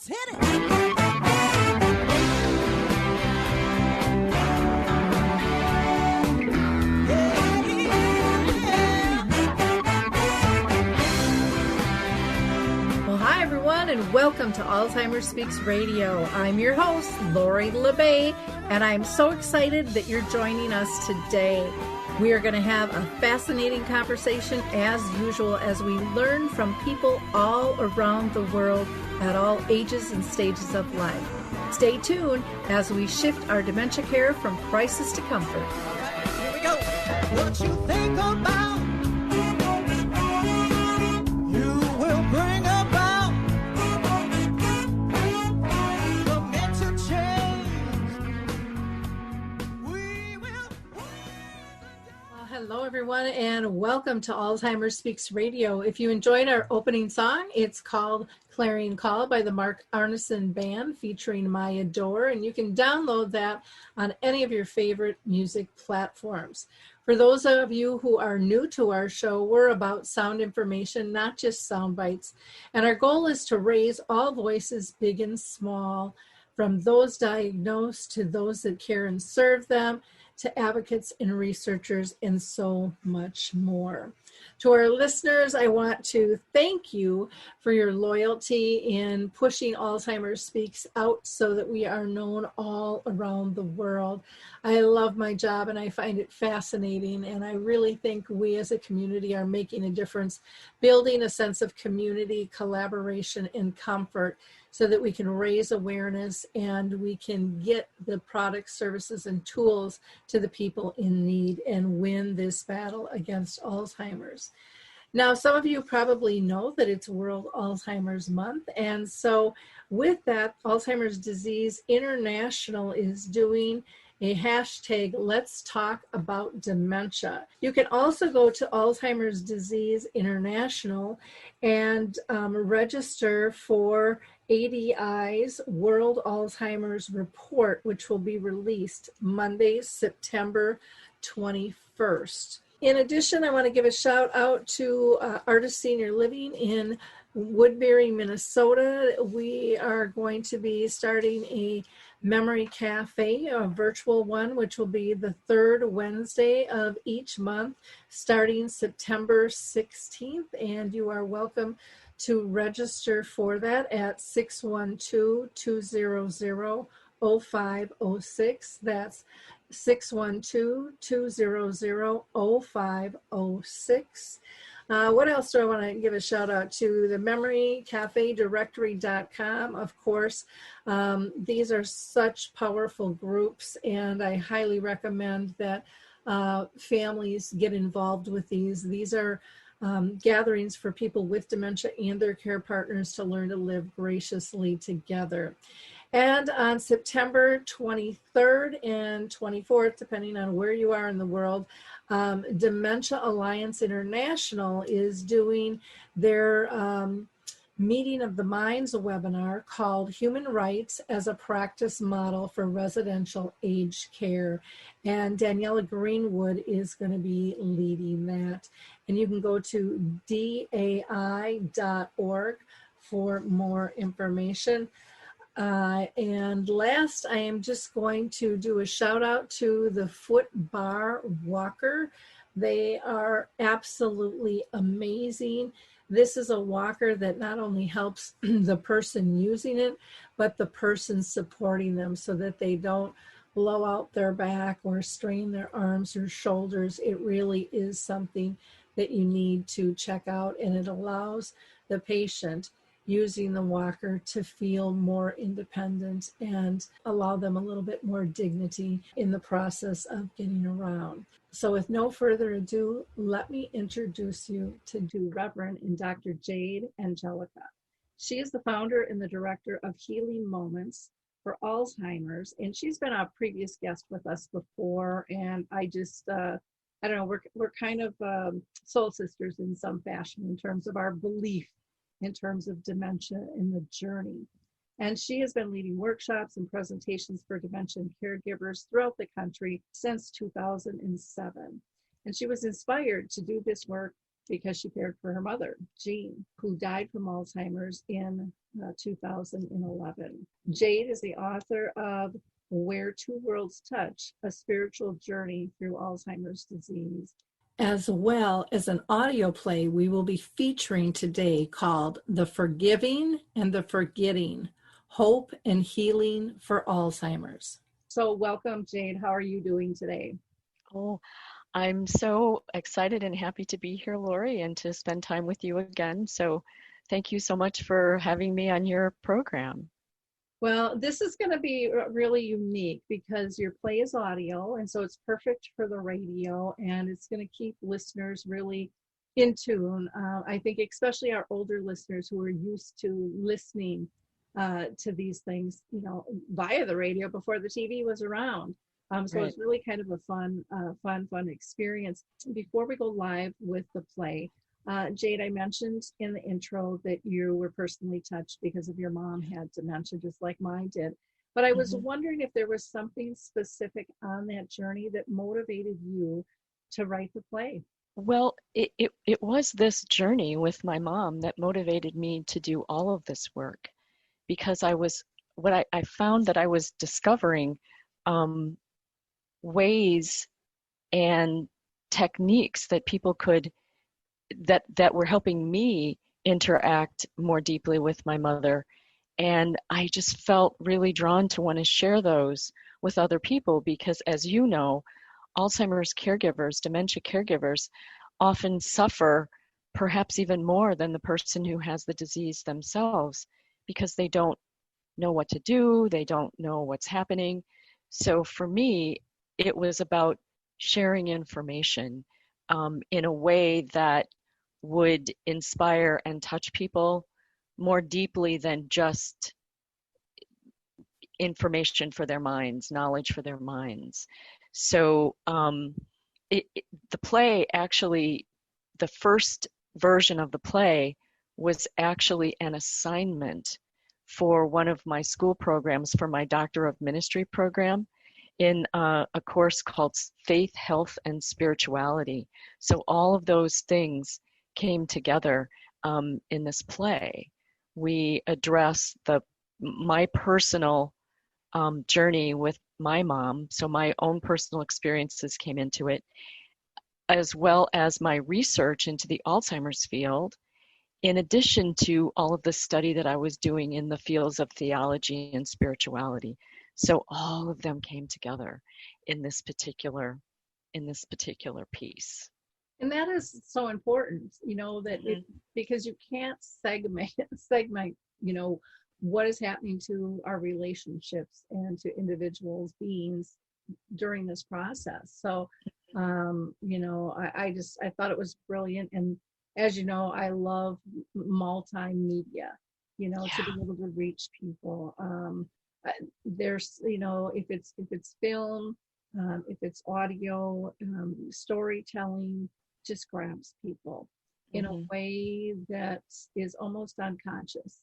Let's hit it. And welcome to Alzheimer Speaks Radio. I'm your host, Lori LeBay, and I'm so excited that you're joining us today. We are going to have a fascinating conversation as usual as we learn from people all around the world at all ages and stages of life. Stay tuned as we shift our dementia care from crisis to comfort. All right, here we go. What you think about, you will bring about. Hello, everyone, and welcome to Alzheimer Speaks Radio. If you enjoyed our opening song, it's called Clarion Call by the Mark Arneson Band featuring My Adore, and you can download that on any of your favorite music platforms. For those of you who are new to our show, we're about sound information, not just sound bites, and our goal is to raise all voices, big and small, from those diagnosed to those that care and serve them, to advocates and researchers, and so much more. To our listeners, I want to thank you for your loyalty in pushing Alzheimer Speaks out so that we are known all around the world. I love my job and I find it fascinating, and I really think we as a community are making a difference, building a sense of community, collaboration, and comfort, so that we can raise awareness and we can get the products, services, and tools to the people in need and win this battle against Alzheimer's. Now, some of you probably know that it's World Alzheimer's Month, and so with that, Alzheimer's Disease International is doing a hashtag, Let's Talk About Dementia. You can also go to Alzheimer's Disease International and register for ADI's World Alzheimer's Report, which will be released Monday, September 21st. In addition, I want to give a shout out to Artist Senior Living in Woodbury, Minnesota. We are going to be starting a Memory Cafe, a virtual one, which will be the third Wednesday of each month, starting September 16th, and you are welcome to register for that at 612-200-0506. That's 612-200-0506. What else do I want to give a shout out to? The MemoryCafeDirectory.com, of course. These are such powerful groups, and I highly recommend that families get involved with these. These are gatherings for people with dementia and their care partners to learn to live graciously together. And on September 23rd and 24th, depending on where you are in the world, Dementia Alliance International is doing their Meeting of the Minds webinar called Human Rights as a Practice Model for Residential Aged Care. And Daniela Greenwood is going to be leading that. And you can go to dai.org for more information. And last, I am just going to do a shout out to the Foot Bar Walker. They are absolutely amazing. This is a walker that not only helps the person using it, but the person supporting them so that they don't blow out their back or strain their arms or shoulders. It really is something that you need to check out, and it allows the patient using the walker to feel more independent and allow them a little bit more dignity in the process of getting around. So with no further ado, let me introduce you to Reverend and Dr. Jade Angelica. She is the founder and the director of Healing Moments for Alzheimer's, and she's been a previous guest with us before, and I don't know, we're kind of soul sisters in some fashion in terms of our belief in terms of dementia in the journey. And she has been leading workshops and presentations for dementia caregivers throughout the country since 2007. And she was inspired to do this work because she cared for her mother, Jeanne, who died from Alzheimer's in 2011. Jade is the author of Where Two Worlds Touch, A Spiritual Journey Through Alzheimer's Disease, as well as an audio play we will be featuring today called The Forgiving and the Forgetting, Hope and Healing for Alzheimer's. So welcome, Jade. How are you doing today? Oh, I'm so excited and happy to be here, Lori, and to spend time with you again. So thank you so much for having me on your program. Well, this is going to be really unique because your play is audio, and so it's perfect for the radio, and it's going to keep listeners really in tune. I think especially our older listeners who are used to listening to these things, via the radio before the TV was around. So Right. it's really kind of a fun experience. Before we go live with the play, Jade, I mentioned in the intro that you were personally touched because of your mom had dementia, just like mine did. But I was wondering if there was something specific on that journey that motivated you to write the play. Well, it was this journey with my mom that motivated me to do all of this work, because I found that I was discovering ways and techniques that people could that were helping me interact more deeply with my mother. And I just felt really drawn to want to share those with other people because, as you know, Alzheimer's caregivers, dementia caregivers, often suffer perhaps even more than the person who has the disease themselves because they don't know what to do, they don't know what's happening. So for me, it was about sharing information in a way that would inspire and touch people more deeply than just information for their minds, knowledge for their minds. So the play actually, the first version of the play was actually an assignment for one of my school programs for my Doctor of Ministry program in a course called Faith, Health, and Spirituality. So all of those things came together in this play. We address my personal journey with my mom, so my own personal experiences came into it, as well as my research into the Alzheimer's field, in addition to all of the study that I was doing in the fields of theology and spirituality. So all of them came together in this particular piece. And that is so important, that because you can't segment, what is happening to our relationships and to individuals, beings during this process. So, I thought it was brilliant. And as you know, I love multimedia, to be able to reach people. There's, if it's film, if it's audio, storytelling, just grabs people in a way that is almost unconscious,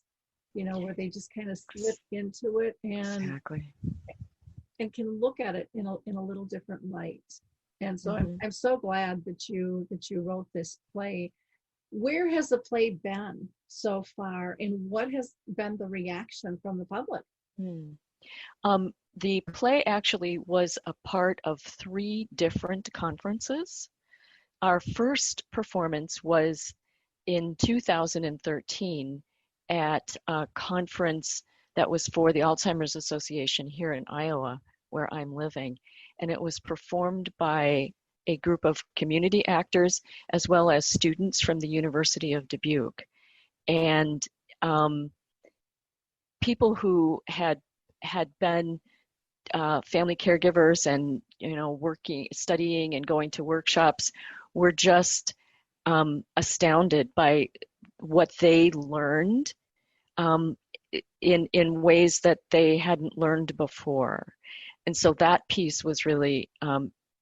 where they just kind of slip into it and can look at it in a little different light. And so I'm so glad that you wrote this play. Where has the play been so far, and what has been the reaction from the public? The play actually was a part of 3 different conferences. Our first performance was in 2013 at a conference that was for the Alzheimer's Association here in Iowa, where I'm living. And it was performed by a group of community actors as well as students from the University of Dubuque. And people who had been family caregivers and, working, studying and going to workshops were just astounded by what they learned in ways that they hadn't learned before. And so that piece was really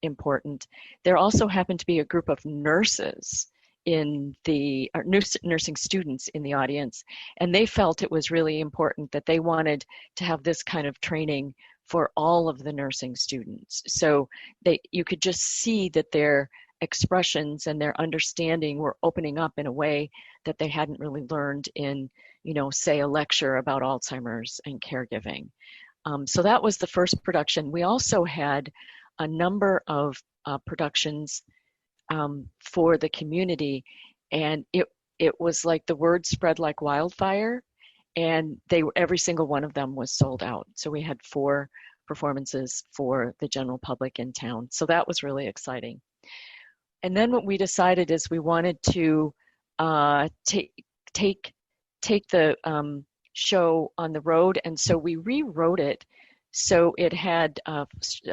important. There also happened to be a group of nurses nursing students in the audience, and they felt it was really important that they wanted to have this kind of training for all of the nursing students. So you could just see that their expressions and their understanding were opening up in a way that they hadn't really learned in, say a lecture about Alzheimer's and caregiving. So that was the first production. We also had a number of productions for the community, and it was like the word spread like wildfire, and every single one of them was sold out. So we had 4 performances for the general public in town. So that was really exciting. And then what we decided is we wanted to take the show on the road, and so we rewrote it so it had a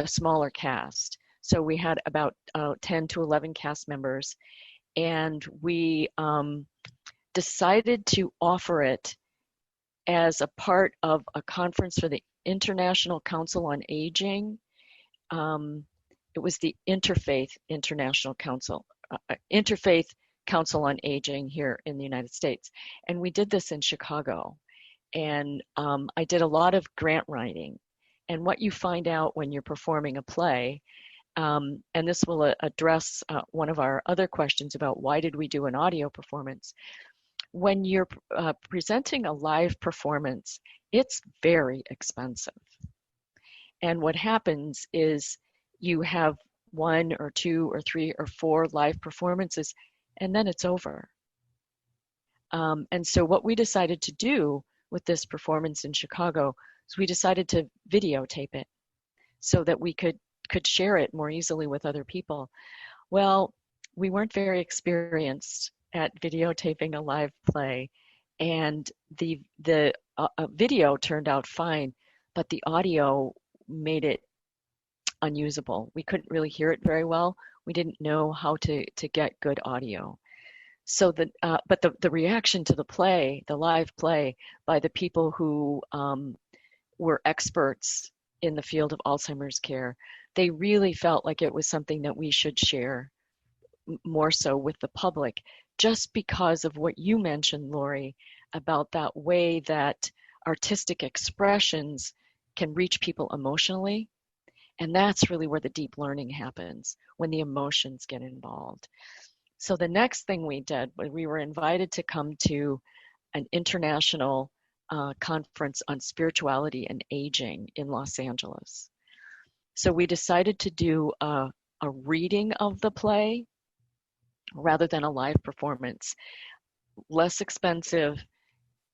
smaller cast. So we had about 10 to 11 cast members, and we decided to offer it as a part of a conference for the International Council on Aging. It was the Interfaith International Council, Interfaith Council on Aging here in the United States. And we did this in Chicago. And I did a lot of grant writing. And what you find out when you're performing a play, and this will address one of our other questions about why did we do an audio performance. When you're presenting a live performance, it's very expensive. And what happens is you have 1 or 2 or 3 or 4 live performances, and then it's over. And so what we decided to do with this performance in Chicago is we decided to videotape it so that we could share it more easily with other people. Well, we weren't very experienced at videotaping a live play, and the video turned out fine, but the audio made it unusable. We couldn't really hear it very well. We didn't know how to get good audio. So but the reaction to the play, the live play, by the people who were experts in the field of Alzheimer's care, they really felt like it was something that we should share more so with the public, just because of what you mentioned, Lori, about that way that artistic expressions can reach people emotionally. And that's really where the deep learning happens, when the emotions get involved. So the next thing we did, we were invited to come to an international conference on spirituality and aging in Los Angeles. So we decided to do a reading of the play rather than a live performance. Less expensive,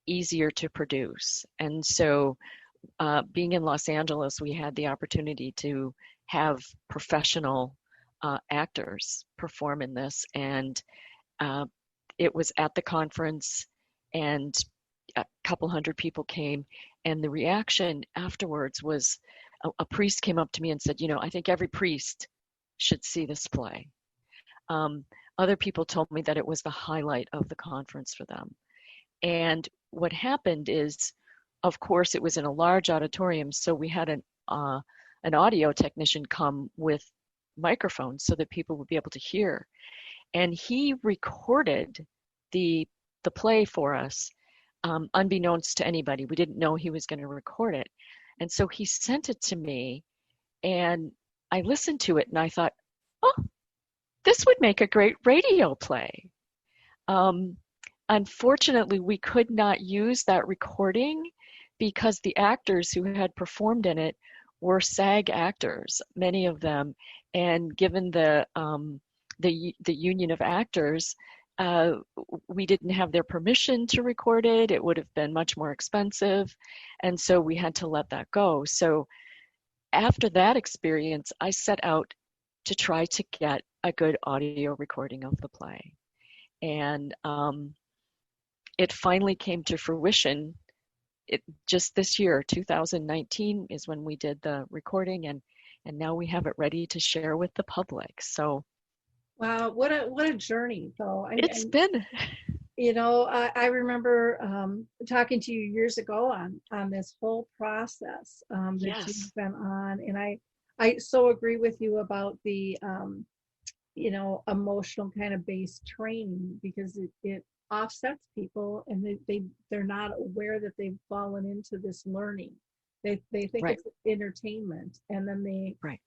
easier to produce. And so being in Los Angeles, we had the opportunity to have professional actors perform in this, and it was at the conference, and a couple hundred people came, and the reaction afterwards was a priest came up to me and said, I think every priest should see this play. Other people told me that it was the highlight of the conference for them. And what happened is, of course, it was in a large auditorium, so we had an audio technician come with microphones so that people would be able to hear. And he recorded the play for us, unbeknownst to anybody. We didn't know he was going to record it. And so he sent it to me, and I listened to it, and I thought, oh, this would make a great radio play. Unfortunately, we could not use that recording because the actors who had performed in it were SAG actors, many of them, and given the union of actors, we didn't have their permission to record it. It would have been much more expensive, and so we had to let that go. So after that experience, I set out to try to get a good audio recording of the play, and it finally came to fruition. Just this year, 2019, is when we did the recording, and now we have it ready to share with the public. So, wow, what a journey, though. It's been. I remember talking to you years ago on this whole process that Yes. you've been on, and I so agree with you about the emotional kind of based training, because it offsets people, and they're not aware that they've fallen into this learning. They think Right. it's entertainment, and then they Right.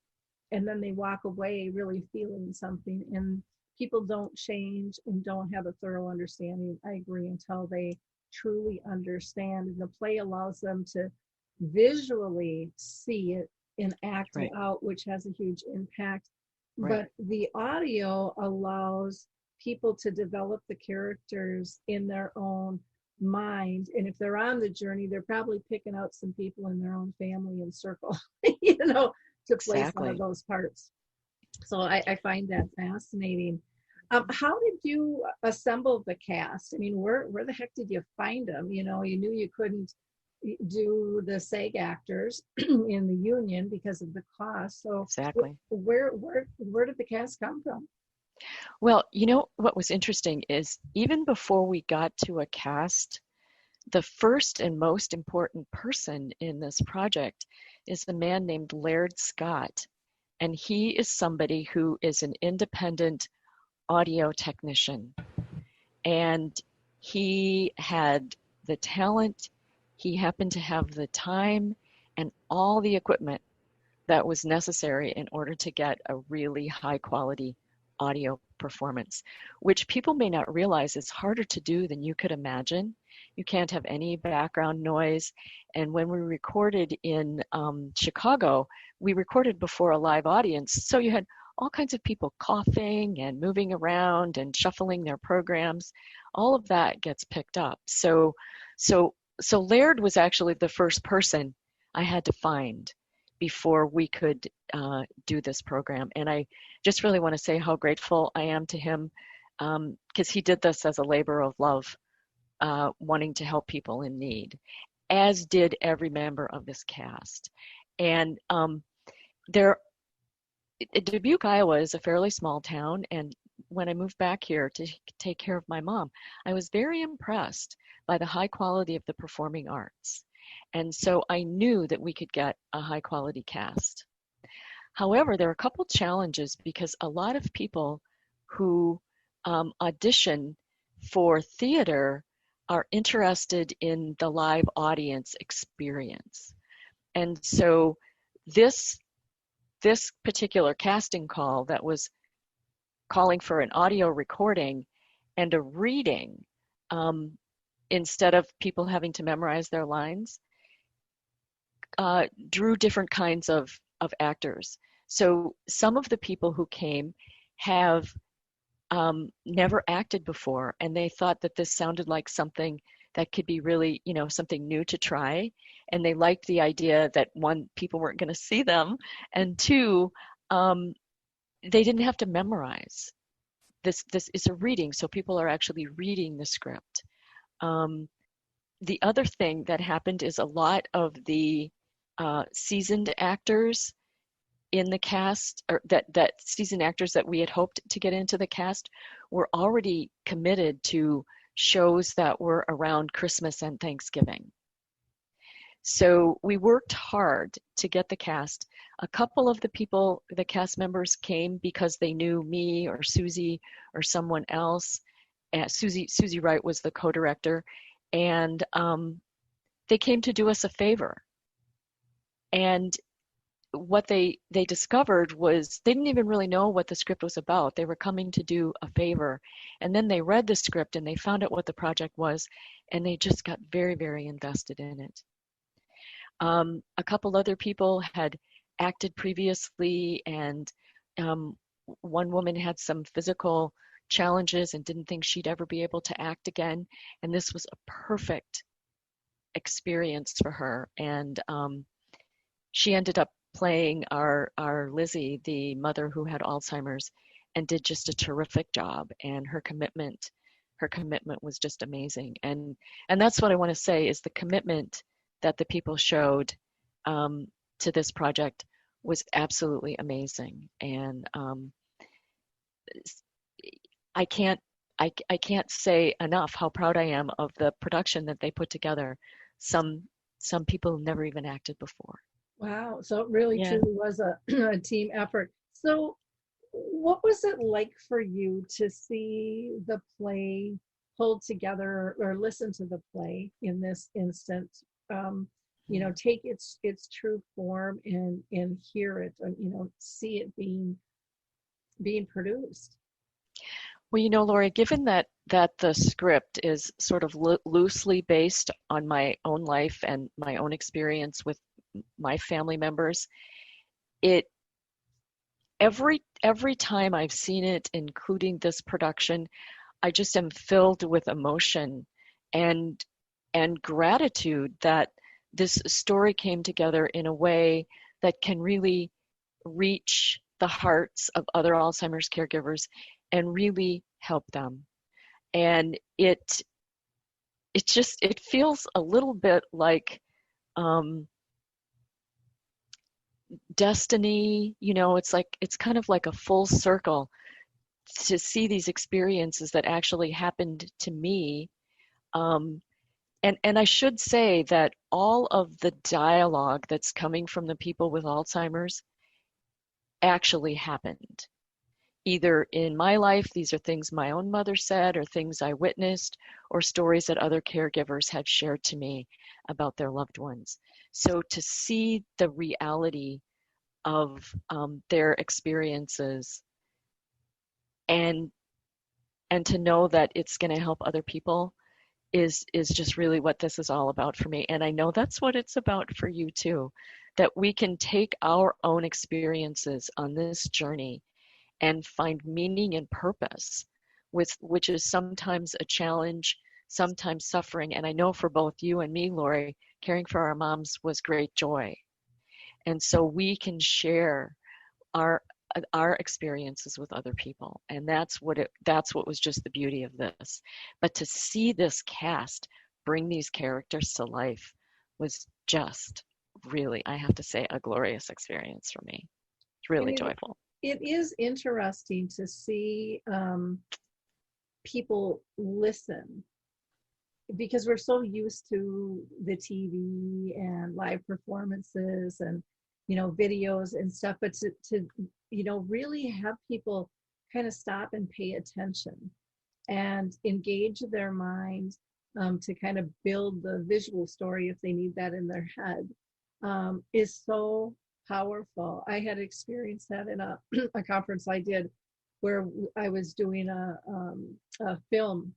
and then they walk away really feeling something, and people don't change and don't have a thorough understanding, I agree, until they truly understand, and the play allows them to visually see it and act it Right. out, which has a huge impact. Right. But the audio allows people to develop the characters in their own mind, and if they're on the journey, they're probably picking out some people in their own family and circle, to play some of Exactly. those parts. So I find that fascinating. How did you assemble the cast? I mean, where the heck did you find them? You knew you couldn't do the SAG actors in the union because of the cost. So Exactly. where did the cast come from? Well, what was interesting is even before we got to a cast, the first and most important person in this project is a man named Laird Scott. And he is somebody who is an independent audio technician. And he had the talent, he happened to have the time and all the equipment that was necessary in order to get a really high quality audio performance, which people may not realize is harder to do than you could imagine. You can't have any background noise. And when we recorded in Chicago, we recorded before a live audience. So you had all kinds of people coughing and moving around and shuffling their programs. All of that gets picked up. So Laird was actually the first person I had to find before we could do this program. And I just really want to say how grateful I am to him, because he did this as a labor of love, wanting to help people in need, as did every member of this cast. And Dubuque, Iowa is a fairly small town, and when I moved back here to take care of my mom, I was very impressed by the high quality of the performing arts. And so I knew that we could get a high quality cast. However, there are a couple challenges because a lot of people who audition for theater are interested in the live audience experience. And so this particular casting call that was calling for an audio recording and a reading, instead of people having to memorize their lines, drew different kinds of actors. So some of the people who came have never acted before, and they thought that this sounded like something that could be really, something new to try. And they liked the idea that, one, people weren't going to see them, and two, they didn't have to memorize. This is a reading, so people are actually reading the script. The other thing that happened is a lot of the seasoned actors in the cast, or that seasoned actors that we had hoped to get into the cast, were already committed to shows that were around Christmas and Thanksgiving. So we worked hard to get the cast. A couple of the cast members came because they knew me or Susie or someone else. Susie Wright was the co-director, and they came to do us a favor. And what they discovered was they didn't even really know what the script was about. They were coming to do a favor. And then they read the script and they found out what the project was, and they just got very, very invested in it. A couple other people had acted previously, and one woman had some physical challenges and didn't think she'd ever be able to act again. And this was a perfect experience for her. And she ended up playing our Lizzie, the mother who had Alzheimer's, and did just a terrific job. And her commitment was just amazing. And that's what I want to say is the commitment that the people showed to this project was absolutely amazing. And I can't say enough how proud I am of the production that they put together. Some people never even acted before. Wow. So it really truly was a team effort. So what was it like for you to see the play pulled together or listen to the play in this instance? take its true form and hear it, and see it being produced. Well, Lori, given that the script is sort of loosely based on my own life and my own experience with my family members, every time I've seen it, including this production, I just am filled with emotion and gratitude that this story came together in a way that can really reach the hearts of other Alzheimer's caregivers and really help them. And it feels a little bit like destiny. It's kind of like a full circle to see these experiences that actually happened to me. And I should say that all of the dialogue that's coming from the people with Alzheimer's actually happened. Either in my life, these are things my own mother said, or things I witnessed, or stories that other caregivers had shared to me about their loved ones. So to see the reality of their experiences and to know that it's going to help other people is just really what this is all about for me. And I know that's what it's about for you too, that we can take our own experiences on this journey and find meaning and purpose, which is sometimes a challenge, sometimes suffering. And I know for both you and me, Lori, caring for our moms was great joy. And so we can share our experiences with other people, and that's what was just the beauty of this. But to see this cast bring these characters to life was just really, I have to say, a glorious experience for me. It's really joyful. It is interesting to see people listen, because we're so used to the TV and live performances and videos and stuff, but to really have people kind of stop and pay attention and engage their mind to kind of build the visual story if they need that in their head is so powerful. I had experienced that in a conference I did where I was doing a film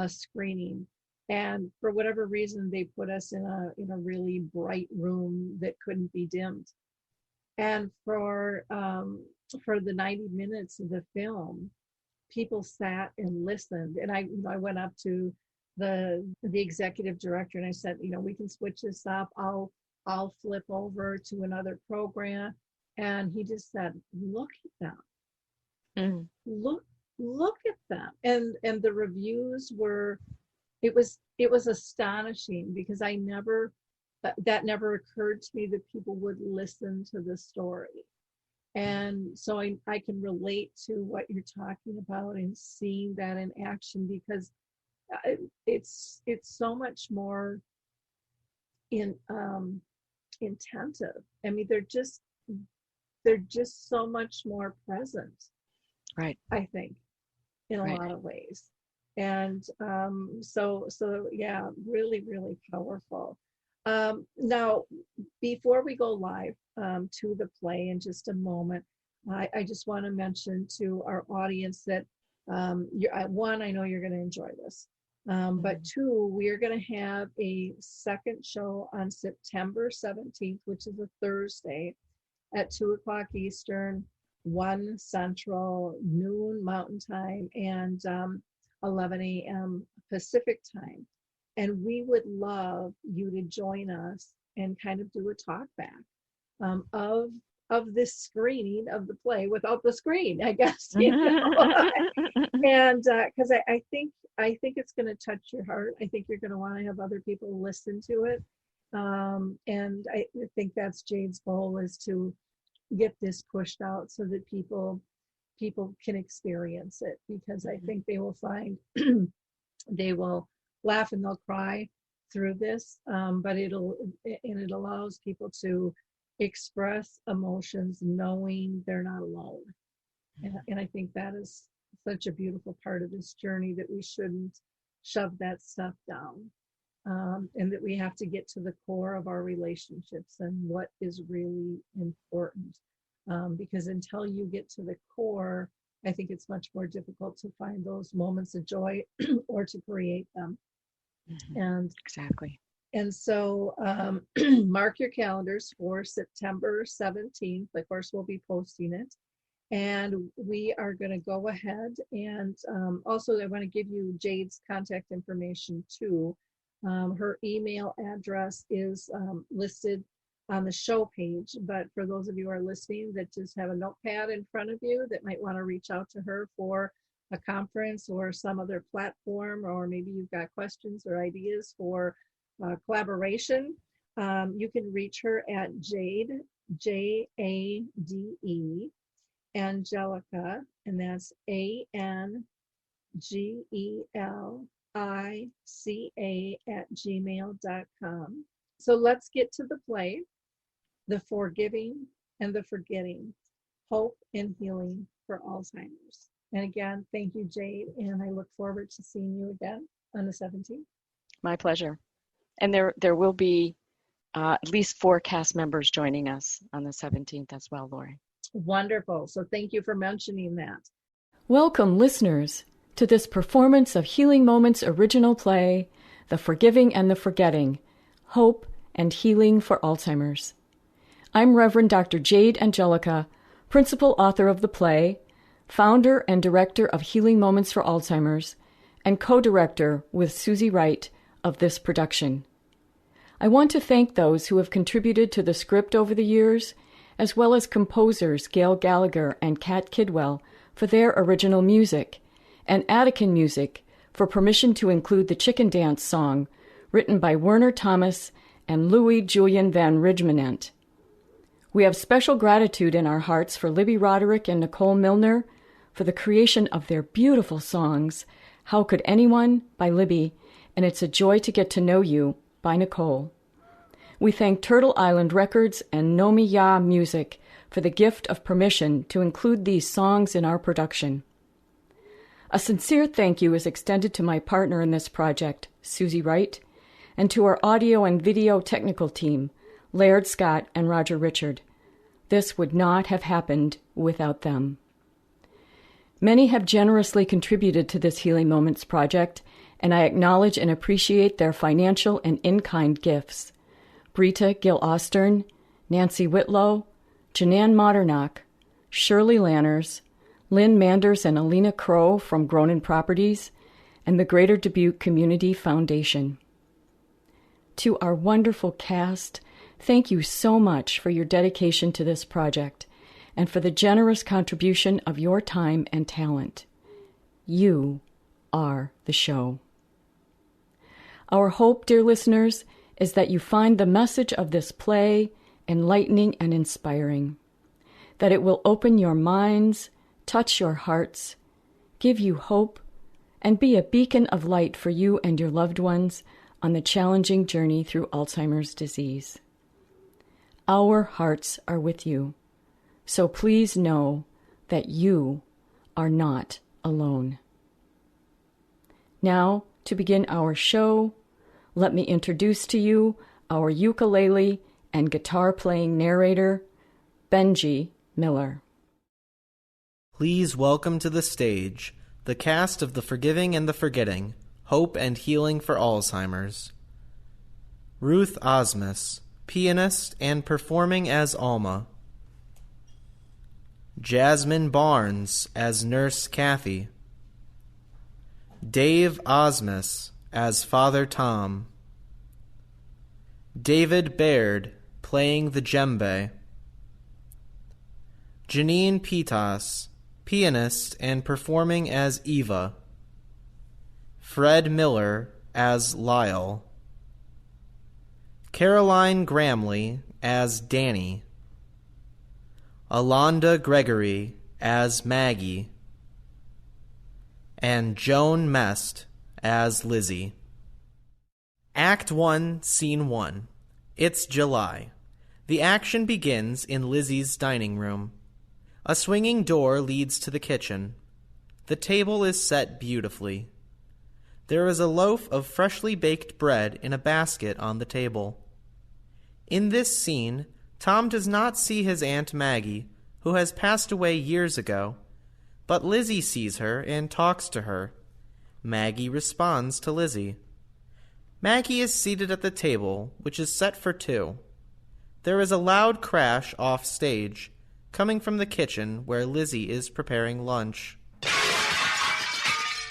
screening, and for whatever reason they put us in a really bright room that couldn't be dimmed. And for the 90 minutes of the film, people sat and listened. And I went up to the executive director and I said, we can switch this up. I'll flip over to another program. And he just said, look at them. Look at them. And the reviews were, it was astonishing, because that never occurred to me that people would listen to the story. And so I can relate to what you're talking about and seeing that in action, because it's so much more intensive. I mean, they're just so much more present, right? I think, in a lot of ways. And so yeah, really, really powerful. Now, before we go live to the play in just a moment, I just want to mention to our audience that one, I know you're going to enjoy this, but two, we are going to have a second show on September 17th, which is a Thursday, at 2:00 Eastern, 1 Central, noon Mountain Time, and 11 a.m. Pacific Time. And we would love you to join us and kind of do a talk back of this screening of the play without the screen, I guess. And because I think it's going to touch your heart. I think you're going to want to have other people listen to it. And I think that's Jade's goal, is to get this pushed out so that people can experience it, because I think they will find they will laugh and they'll cry through this, but it allows people to express emotions knowing they're not alone. And I think that is such a beautiful part of this journey, that we shouldn't shove that stuff down. and that we have to get to the core of our relationships and what is really important. Because until you get to the core, I think it's much more difficult to find those moments of joy or to create them. And Exactly. and so mark your calendars for September 17th. Of course, we'll be posting it. And we are going to go ahead and also I want to give you Jade's contact information too. Her email address is listed on the show page, but for those of you who are listening that just have a notepad in front of you that might want to reach out to her for a conference or some other platform, or maybe you've got questions or ideas for collaboration, you can reach her at Jade, Jade Angelica, and that's Angelica @gmail.com. So let's get to the play, The Forgiving and the Forgetting, Hope and Healing for Alzheimer's. And again, thank you, Jade, and I look forward to seeing you again on the 17th. My pleasure. And there will be at least 4 cast members joining us on the 17th as well, Lori. Wonderful. So thank you for mentioning that. Welcome, listeners, to this performance of Healing Moments' original play, The Forgiving and the Forgetting, Hope and Healing for Alzheimer's. I'm Reverend Dr. Jade Angelica, principal author of the play, founder and director of Healing Moments for Alzheimer's, and co-director with Susie Wright of this production. I want to thank those who have contributed to the script over the years, as well as composers Gail Gallagher and Kat Kidwell for their original music, and Attican Music for permission to include the Chicken Dance song, written by Werner Thomas and Louis Julian van Ridgemanent. We have special gratitude in our hearts for Libby Roderick and Nicole Milner for the creation of their beautiful songs, How Could Anyone by Libby, and It's a Joy to Get to Know You by Nicole. We thank Turtle Island Records and Nomi Ya Music for the gift of permission to include these songs in our production. A sincere thank you is extended to my partner in this project, Susie Wright, and to our audio and video technical team, Laird Scott and Roger Richard. This would not have happened without them. Many have generously contributed to this Healing Moments project, and I acknowledge and appreciate their financial and in-kind gifts. Brita Gill-Ostern, Nancy Whitlow, Jeanne Modernock, Shirley Lanners, Lynn Manders and Alina Crow from Gronin Properties, and the Greater Dubuque Community Foundation. To our wonderful cast, thank you so much for your dedication to this project and for the generous contribution of your time and talent. You are the show. Our hope, dear listeners, is that you find the message of this play enlightening and inspiring, that it will open your minds, touch your hearts, give you hope, and be a beacon of light for you and your loved ones on the challenging journey through Alzheimer's disease. Our hearts are with you, so please know that you are not alone. Now, to begin our show, let me introduce to you our ukulele and guitar-playing narrator, Benji Miller. Please welcome to the stage the cast of The Forgiving and the Forgetting, Hope and Healing for Alzheimer's. Ruth Osmus, pianist and performing as Alma. Jasmine Barnes as Nurse Kathy. Dave Osmus as Father Tom. David Baird playing the djembe. Janine Pitas, pianist and performing as Eva. Fred Miller as Lyle. Caroline Gramley as Danny. Alonda Gregory as Maggie. And Joan Mest as Lizzie. Act 1, Scene 1. It's July. The action begins in Lizzie's dining room. A swinging door leads to the kitchen. The table is set beautifully. There is a loaf of freshly baked bread in a basket on the table. In this scene, Tom does not see his Aunt Maggie, who has passed away years ago, but Lizzie sees her and talks to her. Maggie responds to Lizzie. Maggie is seated at the table, which is set for two. There is a loud crash off stage, coming from the kitchen where Lizzie is preparing lunch.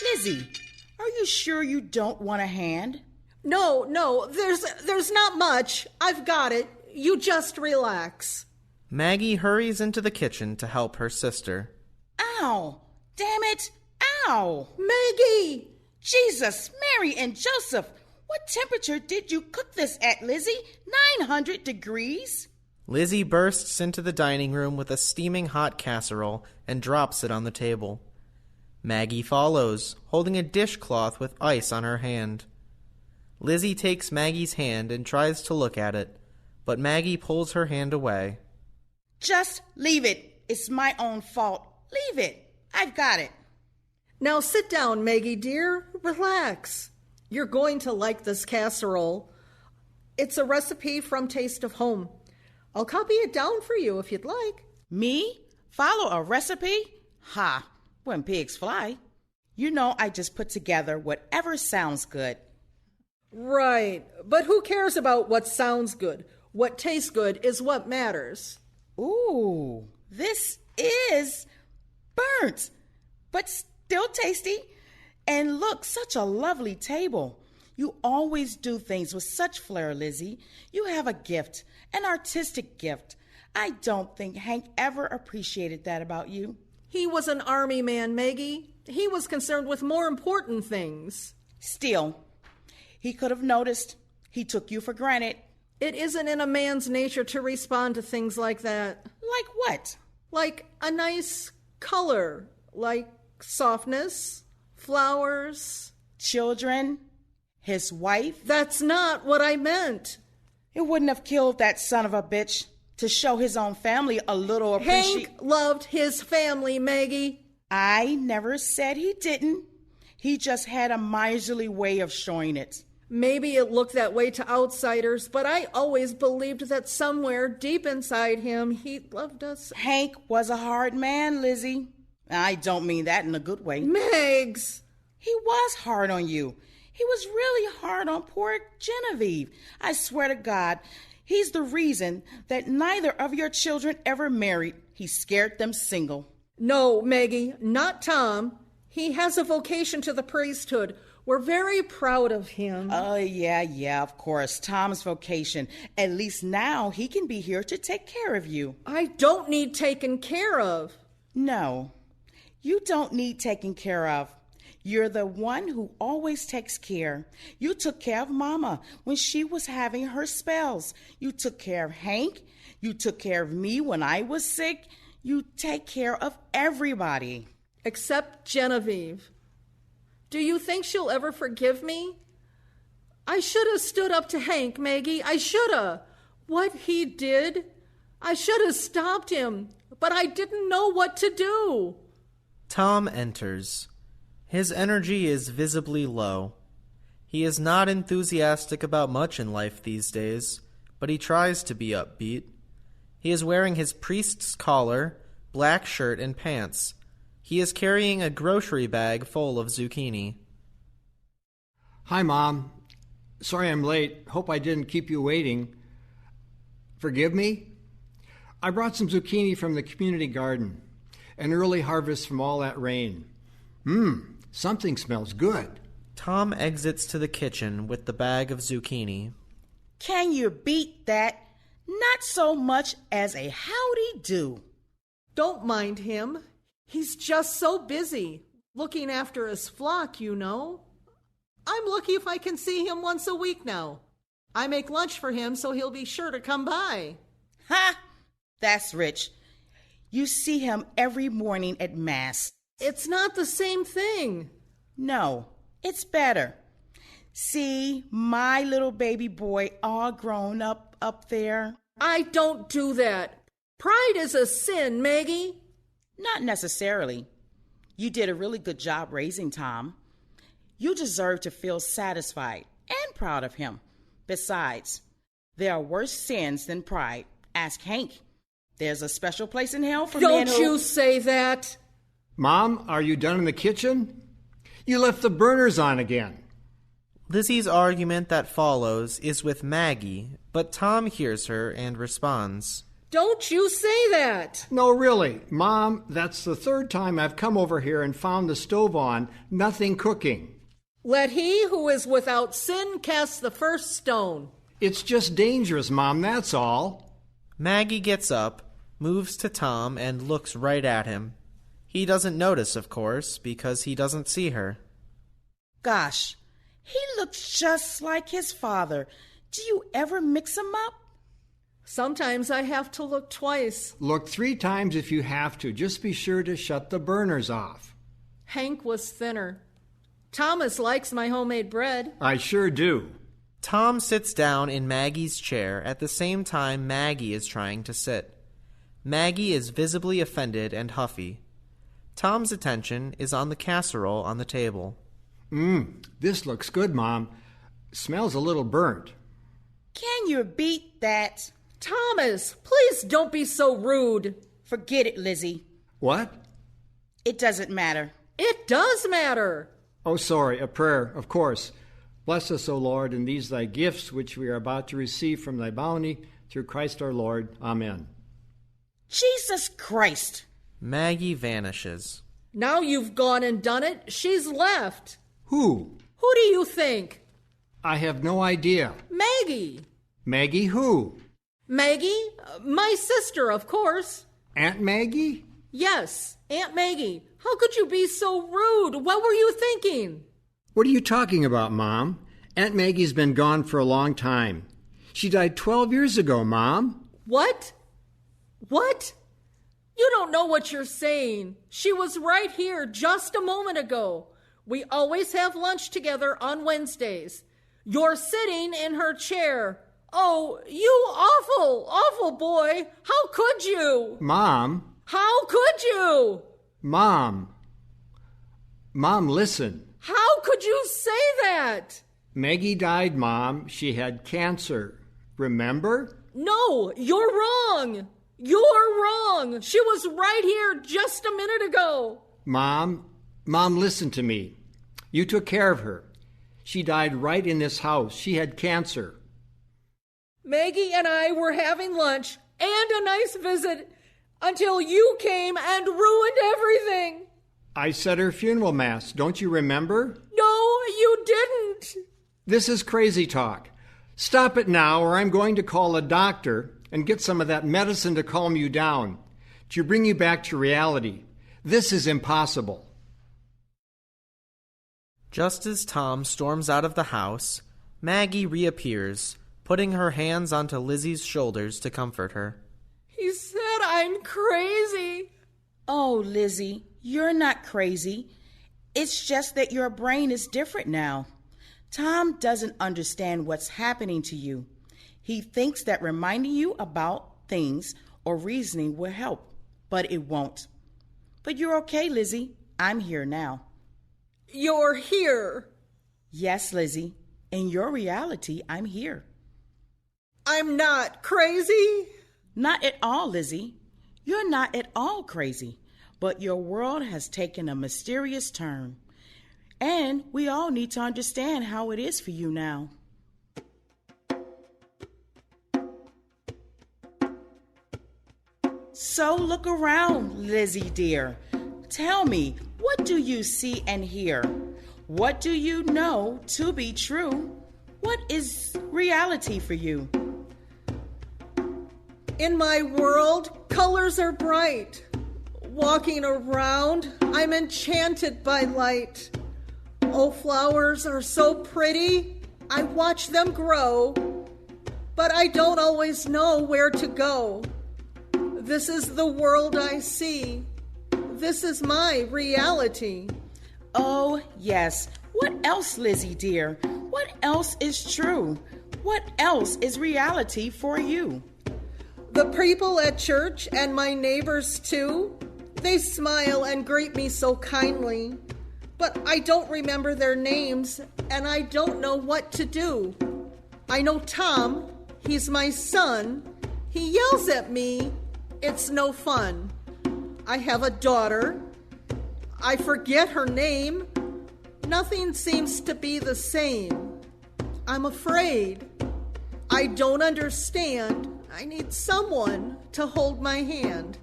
Lizzie, are you sure you don't want a hand? No, there's not much. I've got it. You just relax. Maggie hurries into the kitchen to help her sister. Ow! Damn it! Ow! Maggie! Jesus, Mary, and Joseph! What temperature did you cook this at, Lizzie? 900 degrees? Lizzie bursts into the dining room with a steaming hot casserole and drops it on the table. Maggie follows, holding a dishcloth with ice on her hand. Lizzie takes Maggie's hand and tries to look at it, but Maggie pulls her hand away. Just leave it. It's my own fault. Leave it. I've got it. Now sit down, Maggie dear. Relax. You're going to like this casserole. It's a recipe from Taste of Home. I'll copy it down for you if you'd like. Me? Follow a recipe? Ha! When pigs fly. You know I just put together whatever sounds good. Right, but who cares about what sounds good? What tastes good is what matters. Ooh, this is burnt, but still tasty. And look, such a lovely table. You always do things with such flair, Lizzie. You have a gift, an artistic gift. I don't think Hank ever appreciated that about you. He was an army man, Maggie. He was concerned with more important things. Still, he could have noticed. He took you for granted. It isn't in a man's nature to respond to things like that. Like what? Like a nice color, like softness, flowers. Children, his wife. That's not what I meant. It wouldn't have killed that son of a bitch to show his own family a little appreciation. Hank loved his family, Maggie. I never said he didn't. He just had a miserly way of showing it. Maybe it looked that way to outsiders, but I always believed that somewhere deep inside him, he loved us. Hank was a hard man, Lizzie. I don't mean that in a good way. Megs! He was hard on you. He was really hard on poor Genevieve. I swear to God, he's the reason that neither of your children ever married. He scared them single. No, Maggie, not Tom. He has a vocation to the priesthood. We're very proud of him. Oh, yeah, of course. Tom's vocation. At least now he can be here to take care of you. I don't need taken care of. No, you don't need taken care of. You're the one who always takes care. You took care of Mama when she was having her spells. You took care of Hank. You took care of me when I was sick. You take care of everybody. Except Genevieve. Do you think she'll ever forgive me? I should have stood up to Hank, Maggie. I should have. What he did, I should have stopped him, but I didn't know what to do. Tom enters. His energy is visibly low. He is not enthusiastic about much in life these days, but he tries to be upbeat. He is wearing his priest's collar, black shirt, and pants. He is carrying a grocery bag full of zucchini. Hi, Mom. Sorry I'm late. Hope I didn't keep you waiting. Forgive me? I brought some zucchini from the community garden. An early harvest from all that rain. Something smells good. Tom exits to the kitchen with the bag of zucchini. Can you beat that? Not so much as a howdy do. Don't mind him. He's just so busy, looking after his flock, you know. I'm lucky if I can see him once a week now. I make lunch for him, so he'll be sure to come by. Ha! That's rich. You see him every morning at Mass. It's not the same thing. No, it's better. See my little baby boy all grown up there? I don't do that. Pride is a sin, Maggie. Not necessarily. You did a really good job raising Tom. You deserve to feel satisfied and proud of him. Besides, there are worse sins than pride. Ask Hank. There's a special place in hell for men who... Don't you say that! Mom, are you done in the kitchen? You left the burners on again. Lizzie's argument that follows is with Maggie, but Tom hears her and responds, Don't you say that! No, really. Mom, that's the third time I've come over here and found the stove on, nothing cooking. Let he who is without sin cast the first stone. It's just dangerous, Mom, that's all. Maggie gets up, moves to Tom, and looks right at him. He doesn't notice, of course, because he doesn't see her. Gosh, he looks just like his father. Do you ever mix him up? Sometimes I have to look twice. Look 3 times if you have to. Just be sure to shut the burners off. Hank was thinner. Thomas likes my homemade bread. I sure do. Tom sits down in Maggie's chair at the same time Maggie is trying to sit. Maggie is visibly offended and huffy. Tom's attention is on the casserole on the table. This looks good, Mom. Smells a little burnt. Can you beat that? Thomas, please don't be so rude. Forget it, Lizzie. What? It doesn't matter. It does matter. Oh, sorry, a prayer, of course. Bless us, O Lord, in these thy gifts which we are about to receive from thy bounty, through Christ our Lord. Amen. Jesus Christ! Maggie vanishes. Now you've gone and done it. She's left. Who? Who do you think? I have no idea. Maggie. Maggie who? Maggie? My sister, of course. Aunt Maggie? Yes, Aunt Maggie. How could you be so rude? What were you thinking? What are you talking about, Mom? Aunt Maggie's been gone for a long time. She died 12 years ago, Mom. What? What? You don't know what you're saying. She was right here just a moment ago. We always have lunch together on Wednesdays. You're sitting in her chair. Oh, you awful, awful boy. How could you? Mom. How could you? Mom. Mom, listen. How could you say that? Maggie died, Mom. She had cancer. Remember? No, you're wrong. You're wrong. She was right here just a minute ago. Mom, listen to me. You took care of her. She died right in this house. She had cancer. Maggie and I were having lunch and a nice visit until you came and ruined everything. I said her funeral mass. Don't you remember? No, you didn't. This is crazy talk. Stop it now, or I'm going to call a doctor and get some of that medicine to calm you down, to bring you back to reality. This is impossible. Just as Tom storms out of the house, Maggie reappears, putting her hands onto Lizzie's shoulders to comfort her. He said I'm crazy. Oh, Lizzie, you're not crazy. It's just that your brain is different now. Tom doesn't understand what's happening to you. He thinks that reminding you about things or reasoning will help, but it won't. But you're okay, Lizzie. I'm here now. You're here. Yes, Lizzie. In your reality, I'm here. I'm not crazy. Not at all, Lizzie. You're not at all crazy, but your world has taken a mysterious turn. And we all need to understand how it is for you now. So look around, Lizzie dear. Tell me, what do you see and hear? What do you know to be true? What is reality for you? In my world, colors are bright. Walking around, I'm enchanted by light. Oh, flowers are so pretty. I watch them grow, but I don't always know where to go. This is the world I see. This is my reality. Oh, yes. What else, Lizzie dear? What else is true? What else is reality for you? The people at church and my neighbors too, they smile and greet me so kindly. but I don't remember their names, and I don't know what to do. I know Tom, he's my son. He yells at me. It's no fun. I have a daughter. I forget her name. Nothing seems to be the same. I'm afraid. I don't understand. I need someone to hold my hand.